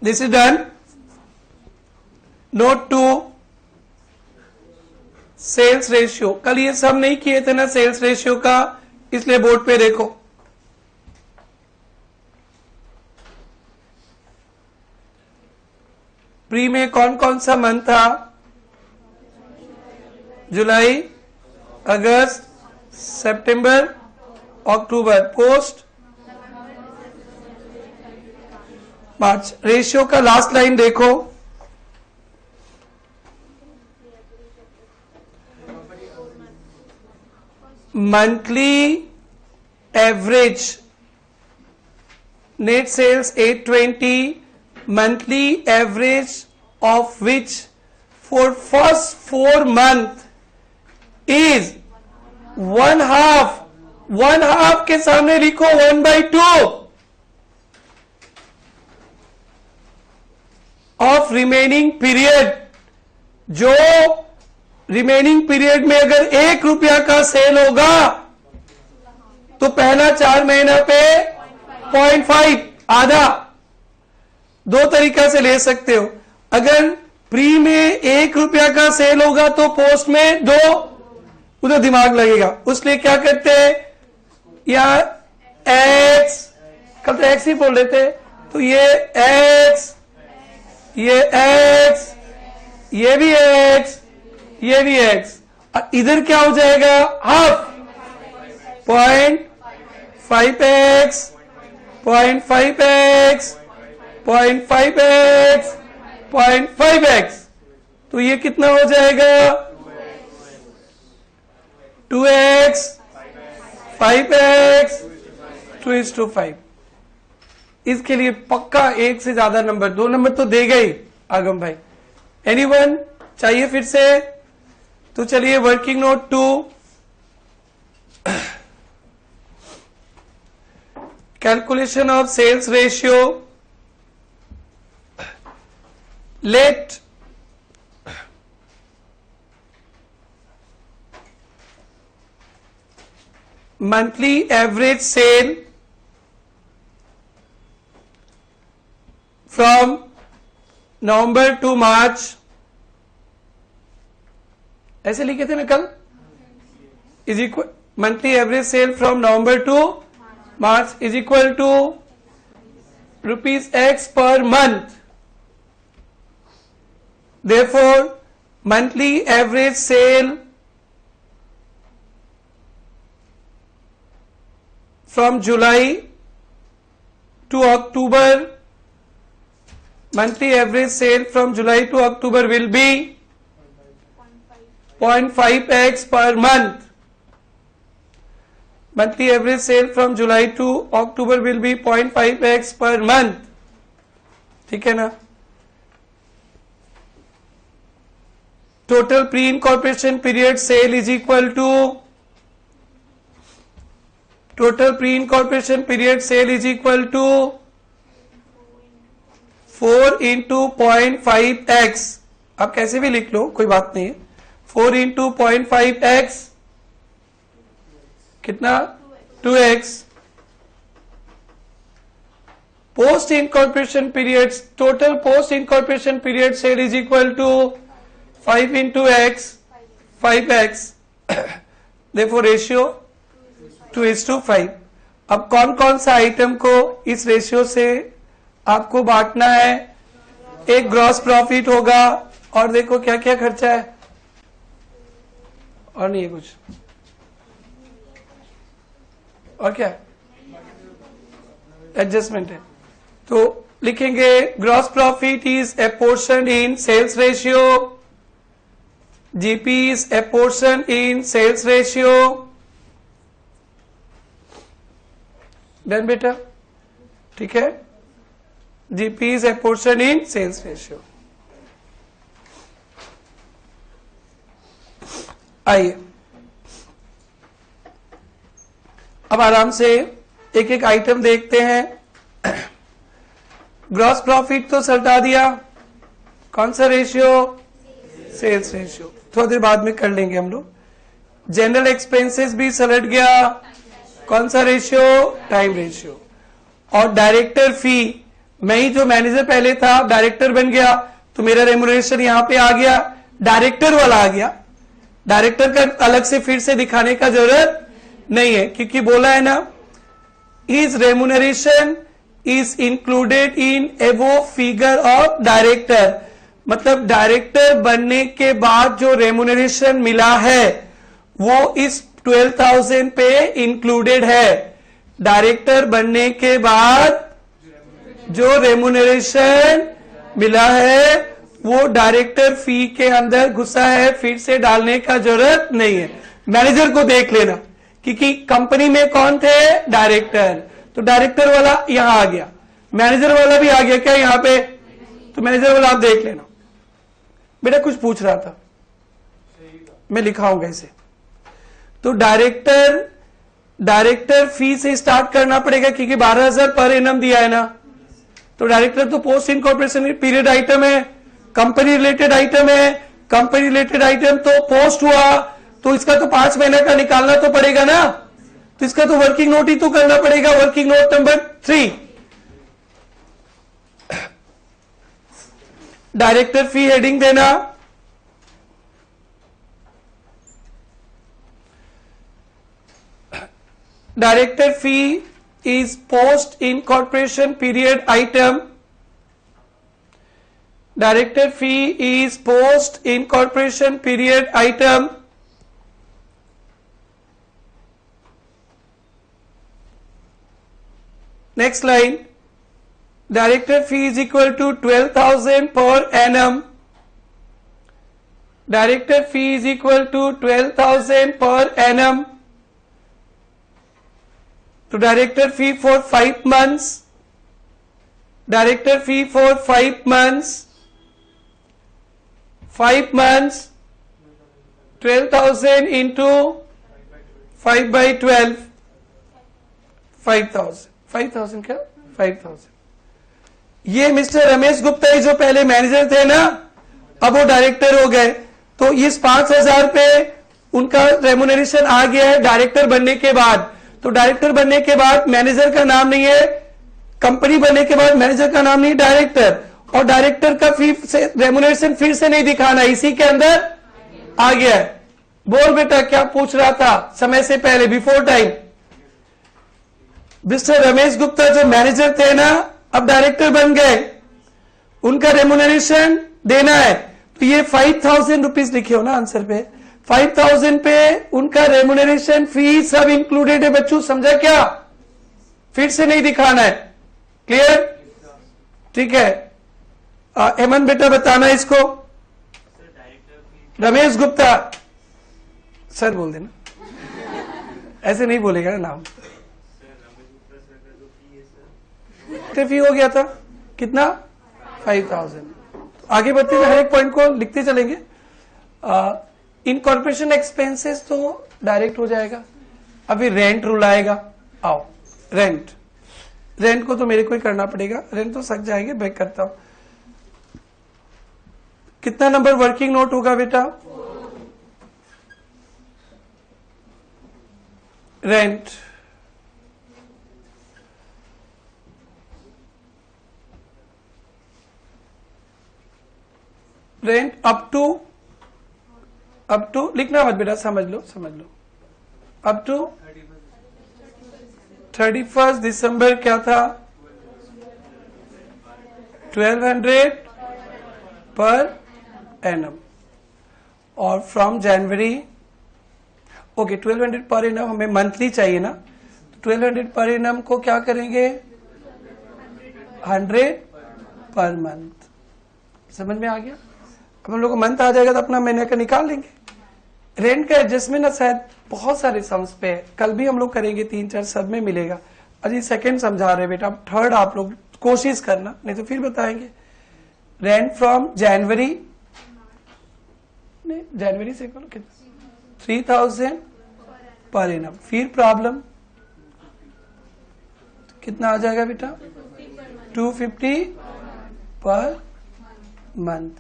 This is done. Note 2 sales ratio. कल ये सब नहीं किए थे ना सेल्स रेशियो का, इसलिए बोर्ड पे देखो. प्री में कौन कौन सा मंथ था? जुलाई, अगस्त, सितंबर, अक्टूबर. Post March. रेशियो का लास्ट लाइन देखो. Monthly average net sales 820, monthly average of which for first 4 month is 1/2. 1/2 के सामने लिखो 1/2 ऑफ रिमेनिंग पीरियड. जो रिमेनिंग पीरियड में अगर 1 रुपया का सेल होगा तो पहला 4 महीना पे 0.5 आधा. 2 तरीका से ले सकते हो. अगर प्री में 1 रुपया का सेल होगा तो पोस्ट में 2, उधर दिमाग लगेगा. उसलिए क्या करते हैं, या एक्स, कल तो एक्स ही बोल रहे थे, तो ये एक्स, ये एक्स, ये भी एक्स, ये भी एक्स. इधर क्या हो जाएगा? Half. 0.5x, 0.5x, 0.5x, 0.5x. तो ये कितना हो जाएगा? 2x, 5x, 2:5. इसके लिए पक्का 1 से ज्यादा नंबर, 2 नंबर तो देगा ही आगम भाई. एनीवन चाहिए फिर से? तो चलिए working note 2. Calculation of sales ratio. Let monthly average sale from November to March, ऐसे लिखे थे ना कल, is equal monthly average sale from November to March is equal to rupees X per month. Therefore monthly average sale from July to October monthly average sale from July to October will be 0.5x per month. Monthly average sale from July to October will be 0.5x per month. ठीक है ना? Total pre-incorporation period sale is equal to total pre-incorporation period sale is equal to 4 into 0.5x. आप कैसे भी लिख लो, कोई बात नहीं है. 4 into 0.5x कितना? 2x. Post incorporation periods, total post incorporation period sale is equal to 5 into x, 5x. Therefore ratio 2:5. अब कौन कौन सा आइटम को इस रेशियो से आपको बांटना है? एक ग्रॉस प्रॉफिट होगा, और देखो क्या क्या खर्चा है, और नहीं है कुछ, और क्या एडजस्टमेंट है. तो लिखेंगे gross profit is apportion in sales ratio, GP is apportion in sales ratio. Done बेटा? ठीक है. GP is apportion in sales ratio. आइए अब आराम से एक एक आइटम देखते हैं. ग्रॉस प्रॉफिट तो सल्टा दिया, कौन सा रेशियो? Sales ratio. थोड़ी देर बाद में कर लेंगे हम लोग. जनरल एक्सपेंसेस भी सलट गया, कौन सा रेशियो? Time ratio. और डायरेक्टर फी, मैं ही जो मैनेजर पहले था डायरेक्टर बन गया, तो मेरा रेम्युनरेशन यहां पे आ गया, डायरेक्टर वाला आ गया. डायरेक्टर का अलग से फिर से दिखाने का जरूरत नहीं है, क्योंकि बोला है ना, his remuneration is included in above figure of director. मतलब डायरेक्टर बनने के बाद जो रेम्युनरेशन मिला है वो इस 12,000 पे इंक्लूडेड है. डायरेक्टर बनने के बाद जो रेम्युनरेशन मिला है वो डायरेक्टर फी के अंदर घुसा है, फिर से डालने का जरूरत नहीं है. मैनेजर को देख लेना, क्योंकि कंपनी में कौन थे? डायरेक्टर. तो डायरेक्टर वाला यहां आ गया, मैनेजर वाला भी आ गया क्या यहां पे? तो मैनेजर वाला आप देख लेना. बेटा कुछ पूछ रहा था, मैं लिखाऊंगा इसे. तो डायरेक्टर फी से स्टार्ट करना पड़ेगा, क्योंकि 12,000 पर एनम दिया है ना. तो डायरेक्टर तो पोस्ट इनकॉर्पोरेशन पीरियड आइटम है, कंपनी रिलेटेड आइटम है. कंपनी रिलेटेड आइटम तो पोस्ट हुआ, तो इसका तो 5 महीने का निकालना तो पड़ेगा ना. तो इसका तो वर्किंग नोट ही तो करना पड़ेगा. वर्किंग नोट नंबर 3, डायरेक्टर फी हेडिंग देना. Director fee is post incorporation period item. Director fee is post incorporation period item. Next line, director fee is equal to 12,000 per annum. Director fee is equal to 12,000 per annum. To director fee for 5 months. Director fee for 5 months. 5 months. 12,000 into 5 by 12. 5,000. 5,000 क्या? 5,000. ये mister Ramesh Gupta ही जो पहले manager थे ना, अब वो director हो गए. तो इस 5,000 पे उनका रेम्युनरेशन आ गया है डायरेक्टर बनने के बाद. तो डायरेक्टर बनने के बाद मैनेजर का नाम नहीं है, कंपनी बनने के बाद मैनेजर का नाम नहीं, डायरेक्टर. और डायरेक्टर का फी से रेम्युनरेशन फिर से नहीं दिखाना, इसी के अंदर आ गया है. बोल बेटा क्या पूछ रहा था समय से पहले, before time? Mister Ramesh Gupta जो मैनेजर थे ना, अब डायरेक्टर बन गए, उनका रेम्युनरेशन देना है. तो ये 5,000 रुपीज लिखे हो ना आंसर पे. 5,000 पे उनका रेम्युनरेशन फी सब इंक्लूडेड है. बच्चों समझा क्या? फिर से नहीं दिखाना है. क्लियर? ठीक है. हेमंत बेटा बताना इसको। सर डायरेक्टर फी रमेश गुप्ता सर बोल देना, ऐसे नहीं बोलेगा ना नाम। सर रमेश गुप्ता सर का जो फी है सर कितने फी हो गया था, कितना 5000। आगे बढ़ते हुए हर एक पॉइंट को लिखते चलेंगे। इनकॉर्पोरेशन एक्सपेंसेस तो डायरेक्ट हो जाएगा। अभी रेंट रूल आएगा, आओ रेंट, रेंट को तो मेरे को ही करना पड़ेगा, रेंट तो सक जाएंगे, बैक करता हूं। कितना नंबर वर्किंग नोट होगा बेटा, रेंट रेंट अप टू लिखना मत बेटा, समझ लो अप टू 31 दिसंबर क्या था, 1200 पर एनम। और from January, okay 1200 per annum हमें मंथली चाहिए ना, 1200 पर एनम को क्या करेंगे 100 पर मंथ। समझ में आ गया। अब हम लोग को मंथ आ जाएगा तो अपना महीने का निकाल लेंगे। रेंट का एडजस्टमेंट ना शायद बहुत सारे सम्स पे है, कल भी हम लोग करेंगे, 3-4 सब में मिलेगा। अजी सेकंड समझा रहे बेटा, अब थर्ड आप लोग कोशिश करना, नहीं तो फिर बताएंगे। रेंट फ्रॉम जनवरी, नहीं जनवरी से करो कितना 3000 पर एनम। फिर प्रॉब्लम कितना आ जाएगा बेटा 250 पर मंथ।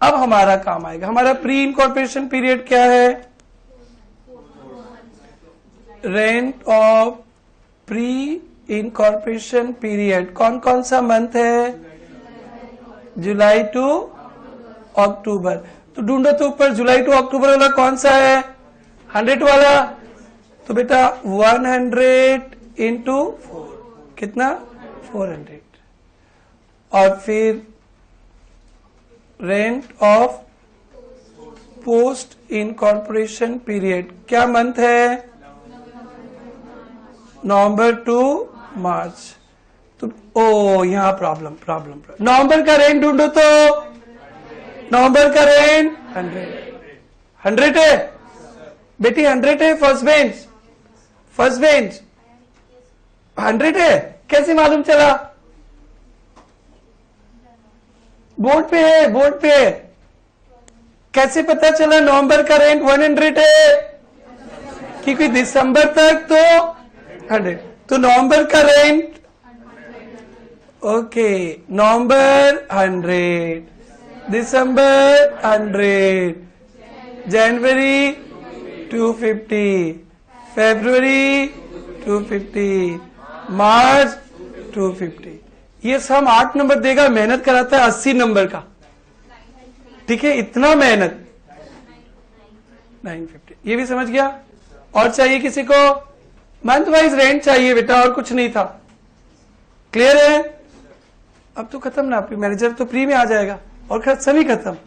अब हमारा काम आएगा, हमारा प्री इनकॉर्पोरेशन पीरियड क्या है, rent of pre incorporation period कौन कौन सा मंथ है, जुलाई टू अक्टूबर। तो ढूंढो तो ऊपर जुलाई टू अक्टूबर वाला कौन सा है, 100 वाला। तो बेटा 100 इंटू 4 कितना 400। और फिर rent of post incorporation period क्या मंथ है, नवंबर टू मार्च। तो ओ यहां प्रॉब्लम नवंबर का रेंट ढूंढो तो नवंबर का रेंट 100 है बेटी, 100 है। फर्स्ट बेंच 100 है, कैसे मालूम चला, बोर्ड पे है, कैसे पता चला नवंबर का रेंट 100 है, क्योंकि दिसंबर तक तो 100। तो नवंबर का रेंट ओके, नवंबर 100, दिसंबर 100, जनवरी 250, फरवरी 250, मार्च 250। ये सब 8 नंबर देगा, मेहनत कराता है 80 नंबर का, ठीक है, इतना मेहनत 950। ये भी समझ गया। और चाहिए किसी को, मंथ वाइज रेंट चाहिए बेटा, और कुछ नहीं था, क्लियर है। अब तो खत्म ना, मैनेजर तो प्री में आ जाएगा और सभी खत्म।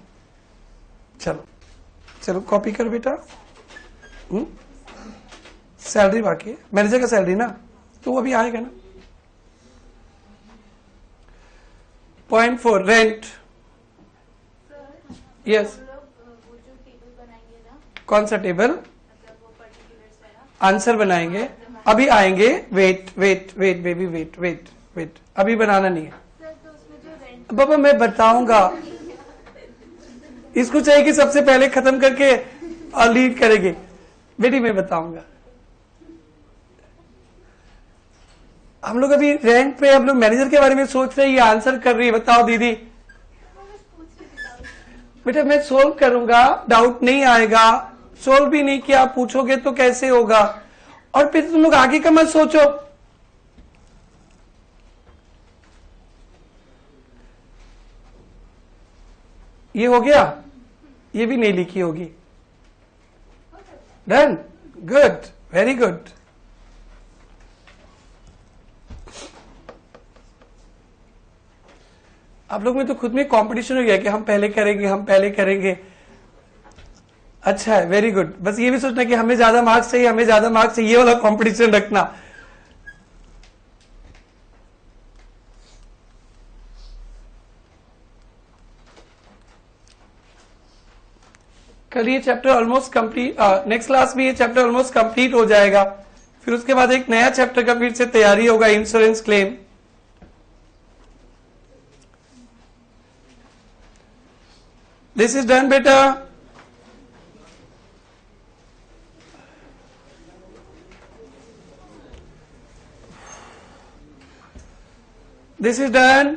चलो कॉपी कर बेटा। सैलरी बाकी है, मैनेजर का सैलरी ना, तो वो अभी आएगा ना। Point 4 rent. यस, वो जो टेबल बनाएंगे ना, कौन सा टेबल, मतलब वो पर्टिकुलर्स वाला, आंसर बनाएंगे, अभी आएंगे। वेट बेबी, वेट, अभी बनाना नहीं है सर। तो उसमें जो रेंट, बाबा मैं बताऊंगा, इसको चाहिए कि सबसे पहले खत्म करके और लीड करेंगे। बेटी मैं बताऊंगा, हम लोग अभी रेंट पे, हम लोग मैनेजर के बारे में सोच रहे हैं, ये आंसर कर रही है। बताओ दीदी, बेटा मैं सोल्व करूंगा, डाउट नहीं आएगा। सोल्व भी नहीं किया, पूछोगे तो कैसे होगा। और फिर तुम लोग आगे का मत सोचो। ये हो गया, ये भी नहीं लिखी होगी। Done, good, very good. आप लोग में तो खुद में कंपटीशन हो गया कि हम पहले करेंगे। अच्छा है, वेरी गुड। बस ये भी सोचना कि हमें ज्यादा मार्क्स चाहिए, ये वाला कंपटीशन रखना। कल ये chapter almost complete, next class में ये चैप्टर ऑलमोस्ट कंप्लीट हो जाएगा। फिर उसके बाद एक नया चैप्टर का फिर से तैयारी होगा, insurance claim. This is done बेटा। This is done.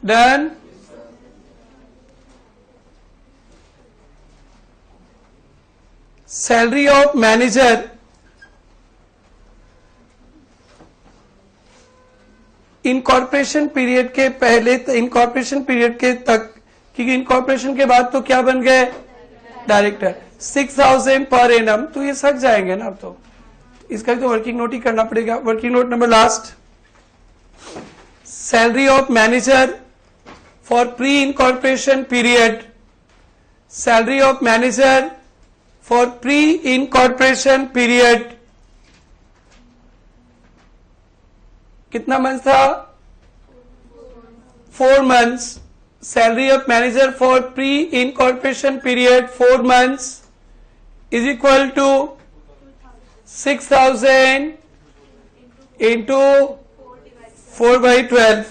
Done. Salary of manager incorporation period के पहले, इनकॉर्पोरेशन पीरियड के तक, क्योंकि इनकॉर्पोरेशन के बाद तो क्या बन गए, डायरेक्टर। 6,000 पर एनम, तो ये सक जाएंगे ना। अब तो इसका भी तो वर्किंग नोट ही करना पड़ेगा। Working note number last, salary of manager for pre incorporation period, salary of manager for pre incorporation period कितना मंथ था, 4 months। Salary of manager for pre incorporation period 4 months is equal to 6,000 into 4/12।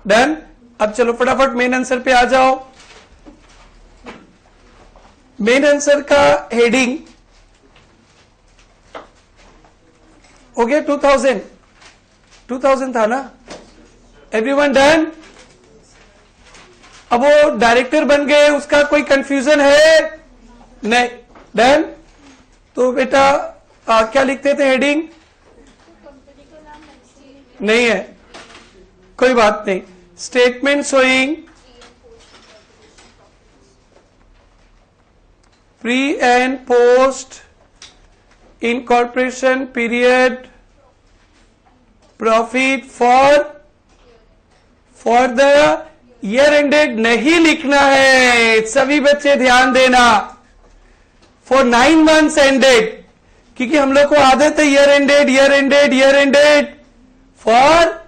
Done. अब चलो फटाफट main answer पे आ जाओ। Main answer का heading हो गया 2000 था ना। Everyone done. अब वो डायरेक्टर बन गए, उसका कोई कंफ्यूजन है नहीं। डन। तो बेटा क्या लिखते थे हेडिंग, नहीं है, कोई बात नहीं। Statement showing pre and post incorporation period profit for the year ended नहीं लिखना है, सभी बच्चे ध्यान देना। फॉर 9 months एंडेड, क्योंकि हम लोग को आदत है year ended year ended year ended. For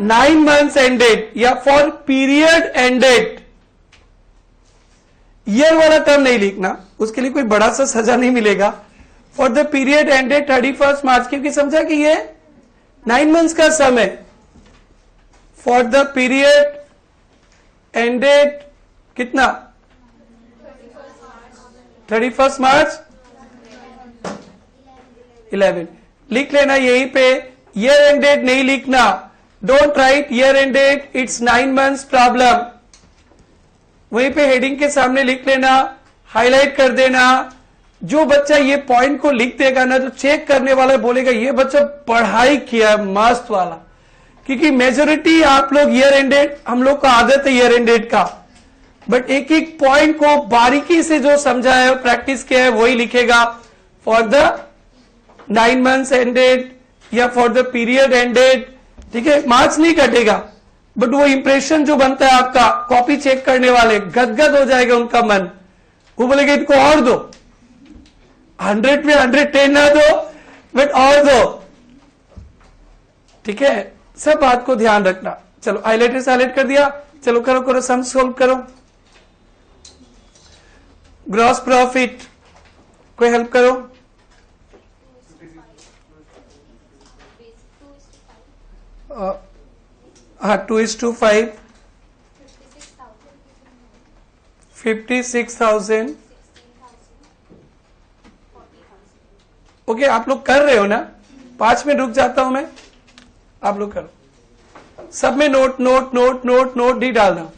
9 months ended या फॉर पीरियड एंडेड, ईयर वाला टर्म नहीं लिखना, उसके लिए कोई बड़ा सा सजा नहीं मिलेगा। For the period ended 31st March, क्योंकि समझा कि ये 9 months का सम है। फॉर द पीरियड एंडेड कितना, 31st March 11। लिख लेना यहीं पे, ईयर एंडेड नहीं लिखना। Don't write year ended, it's 9 months problem. वहीं पे हेडिंग के सामने लिख लेना, हाईलाइट कर देना। जो बच्चा ये पॉइंट को लिख देगा ना, तो चेक करने वाला बोलेगा ये बच्चा पढ़ाई किया मस्त वाला। क्योंकि मेजोरिटी आप लोग ईयर एंडेड, हम लोग का आदत है ईयर एंडेड का, बट एक एक पॉइंट को बारीकी से जो समझा है, प्रैक्टिस किया है, वही लिखेगा। फॉर द 9 months एंडेड या फॉर द पीरियड एंडेड, ठीक है। मार्क्स नहीं कटेगा, बट वो इंप्रेशन जो बनता है आपका, कॉपी चेक करने वाले गदगद हो जाएगा उनका मन। वो बोलेगा इनको और दो, 100 में 110 ना दो, बट और दो, ठीक है। सब बात को ध्यान रखना। चलो हाईलाइट कर दिया। चलो करो करो, सम सोल्व करो। ग्रॉस प्रॉफिट, कोई हेल्प करो। हाँ 2:5, 56,000। ओके, आप लोग कर रहे हो ना, 5 में रुक जाता हूं मैं, आप लोग करो। सब में note note note note note ही डालना।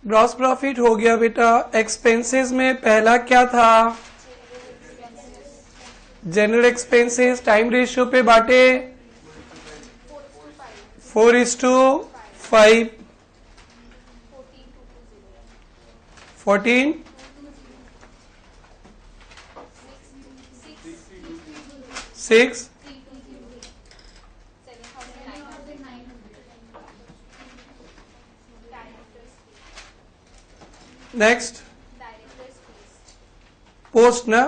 ग्रॉस प्रॉफिट हो गया बेटा। एक्सपेंसेस में पहला क्या था? जनरल एक्सपेंसेस टाइम रेशियो पे बांटे 4:5, 14, 6, नेक्स्ट पोस्ट ना,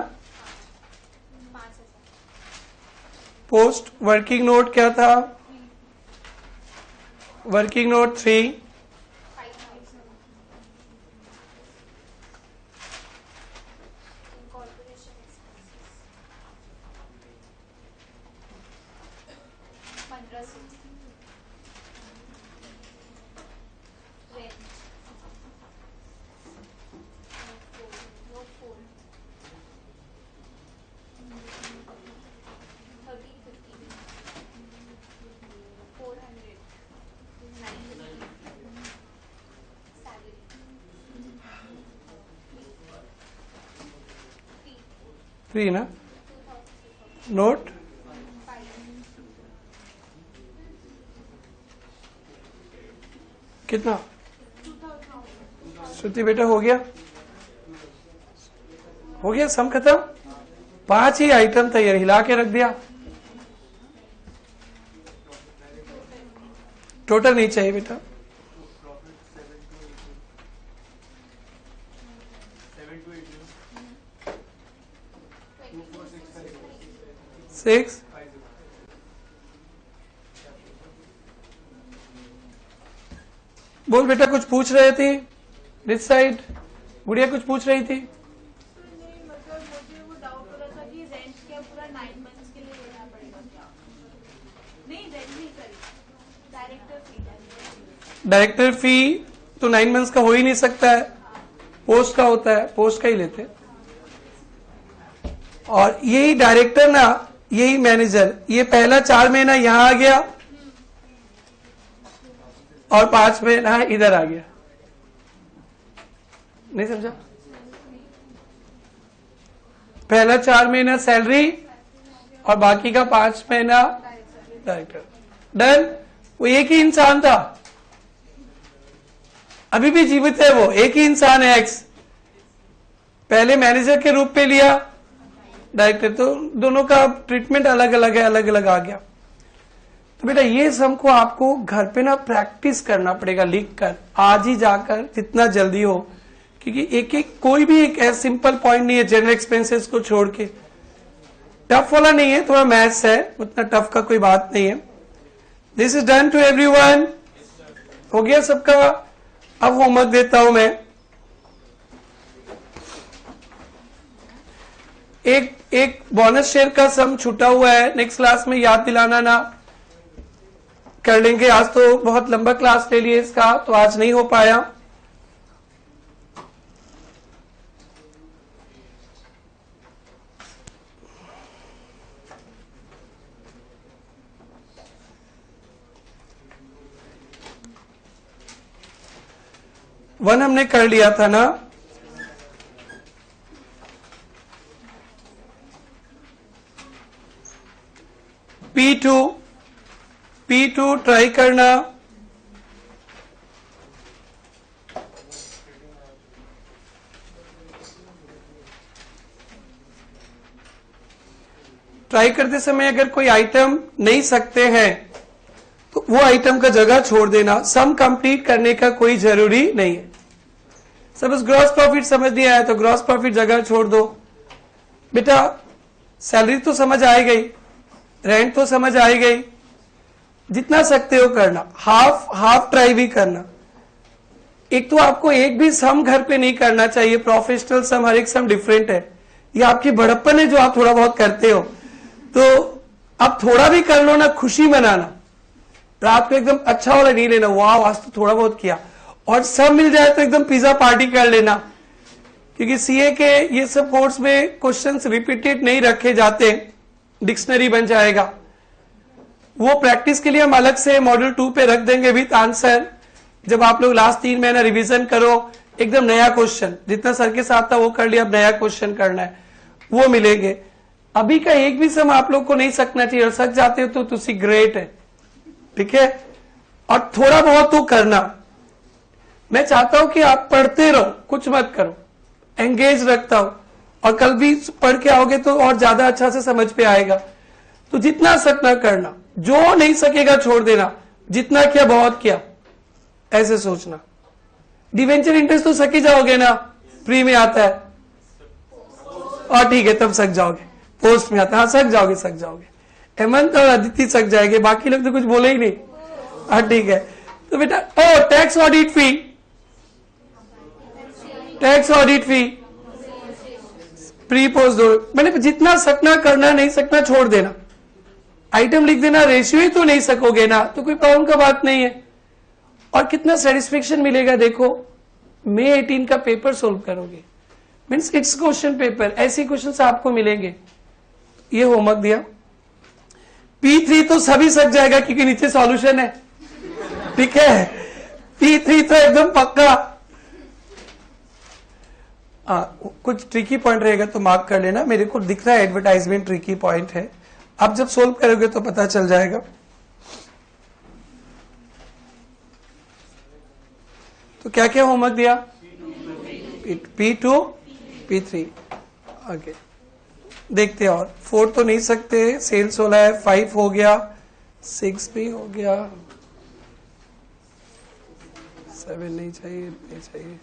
पोस्ट वर्किंग नोट क्या था? वर्किंग नोट 3, ना नोट कितना? श्रुति बेटा हो गया? हो गया, सम खत्म। 5 ही आइटम था, ये हिला के रख दिया। टोटल नहीं चाहिए बेटा। 6, बोल बेटा, कुछ पूछ रहे थे दिस साइड? गुड़िया कुछ पूछ रही थी? नहीं, मतलब मुझे वो डाउट हो रहा था कि रेंट क्या पूरा 9 मंथ्स के लिए देना पड़ेगा क्या? नहीं, रेंट नहीं करी, डायरेक्टर फी। डायरेक्टर फी तो 9 मंथ्स का हो ही नहीं सकता है, पोस्ट का होता है, पोस्ट का ही लेते। और यही डायरेक्टर ना, यही मैनेजर, ये पहला 4 महीना यहां आ गया और 5 महीना इधर आ गया। नहीं समझा? पहला 4 महीना सैलरी और बाकी का 5 महीना डायरेक्टर। डन। वो एक ही इंसान था, अभी भी जीवित है, वो एक ही इंसान है एक्स। पहले मैनेजर के रूप पे लिया डायरेक्टर, तो दोनों का ट्रीटमेंट अलग अलग है, अलग अलग आ गया। तो बेटा ये सम को आपको घर पे ना प्रैक्टिस करना पड़ेगा, लिख कर, आज ही जाकर जितना जल्दी हो, क्योंकि एक एक कोई भी एक ऐसा सिंपल पॉइंट नहीं है जनरल एक्सपेंसेस को छोड़ के। टफ वाला नहीं है, थोड़ा मैथ्स है, उतना टफ का कोई बात नहीं है। This is done to everyone. हो गया सबका? अब होमवर्क देता हूं मैं। एक बोनस शेयर का सम छूटा हुआ है, नेक्स्ट क्लास में याद दिलाना ना, कर लेंगे। आज तो बहुत लंबा क्लास ले लिए इसका, तो आज नहीं हो पाया। वन हमने कर लिया था ना, P2 ट्राई करना, ट्राई करते समय अगर कोई आइटम नहीं सकते हैं तो वो आइटम का जगह छोड़ देना, सम कंप्लीट करने का कोई जरूरी नहीं है। सपोज ग्रॉस प्रॉफिट समझ नहीं आया तो ग्रॉस प्रॉफिट जगह छोड़ दो। बेटा सैलरी तो समझ आ गई, रेंट तो समझ आ गई, जितना सकते हो करना, हाफ ट्राई भी करना। एक तो आपको एक भी सम घर पे नहीं करना चाहिए, प्रोफेशनल सम, हर एक सम डिफरेंट है। ये आपकी बड़प्पन है जो आप थोड़ा बहुत करते हो, तो आप थोड़ा भी कर लो ना, खुशी मनाना। रात को एकदम अच्छा वाला नहीं लेना, वाह आज तो थोड़ा बहुत किया, और सब मिल जाए तो एकदम पिज्जा पार्टी कर लेना। क्योंकि सीए के ये सब कोर्स में क्वेश्चंस रिपीटेड नहीं रखे जाते, डिक्शनरी बन जाएगा। वो प्रैक्टिस के लिए हम अलग से मॉड्यूल 2 पे रख देंगे विथ आंसर, जब आप लोग लास्ट 3 महीना रिवीजन करो, एकदम नया क्वेश्चन, जितना सर के साथ था वो कर लिया, अब नया क्वेश्चन करना है, वो मिलेंगे। अभी का एक भी सम आप लोग को नहीं सकना चाहिए, और सक जाते हो तो तुसी ग्रेट है, ठीक है। और थोड़ा बहुत तो करना, मैं चाहता हूं कि आप पढ़ते रहो, कुछ मत करो, एंगेज रखता हूं, और कल भी पढ़ के आओगे तो और ज्यादा अच्छा से समझ पे आएगा। तो जितना सकना करना, जो नहीं सकेगा छोड़ देना, जितना किया बहुत किया, ऐसे सोचना। डिवेंचर इंटरेस्ट तो सके जाओगे ना, प्री में आता है, और ठीक है तब सक जाओगे, पोस्ट में आता है, हाँ सक जाओगे। हेमंत और अदिति सक जाएंगे, बाकी लोग तो कुछ बोले ही नहीं, हाँ ठीक है। तो बेटा टैक्स ऑडिट फी प्री पोस्ट दो, मैंने जितना सकना करना, नहीं सकना छोड़ देना। आइटम लिख देना, रेशियो ही तो नहीं सकोगे ना, तो कोई प्रॉब्लम का बात नहीं है। और कितना सेटिस्फेक्शन मिलेगा देखो, मई 18 का पेपर सोल्व करोगे, मीन्स इट्स क्वेश्चन पेपर, ऐसे क्वेश्चन आपको मिलेंगे। ये होमवर्क दिया। P3 तो सभी सक जाएगा क्योंकि नीचे सॉल्यूशन है, ठीक है। P3 तो एकदम पक्का। कुछ ट्रिकी पॉइंट रहेगा तो मार्क कर लेना, मेरे को दिख रहा है एडवर्टाइजमेंट ट्रिकी पॉइंट है, आप जब सोल्व करोगे तो पता चल जाएगा। तो क्या क्या होमवर्क दिया? P2 P3, ओके देखते हैं। और 4 तो नहीं सकते, सेल्स वाला है, 5 हो गया, 6 भी हो गया, 7 नहीं चाहिए।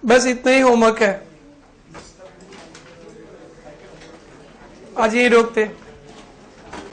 बस इतना ही होमवर्क है, आज यही रोकते।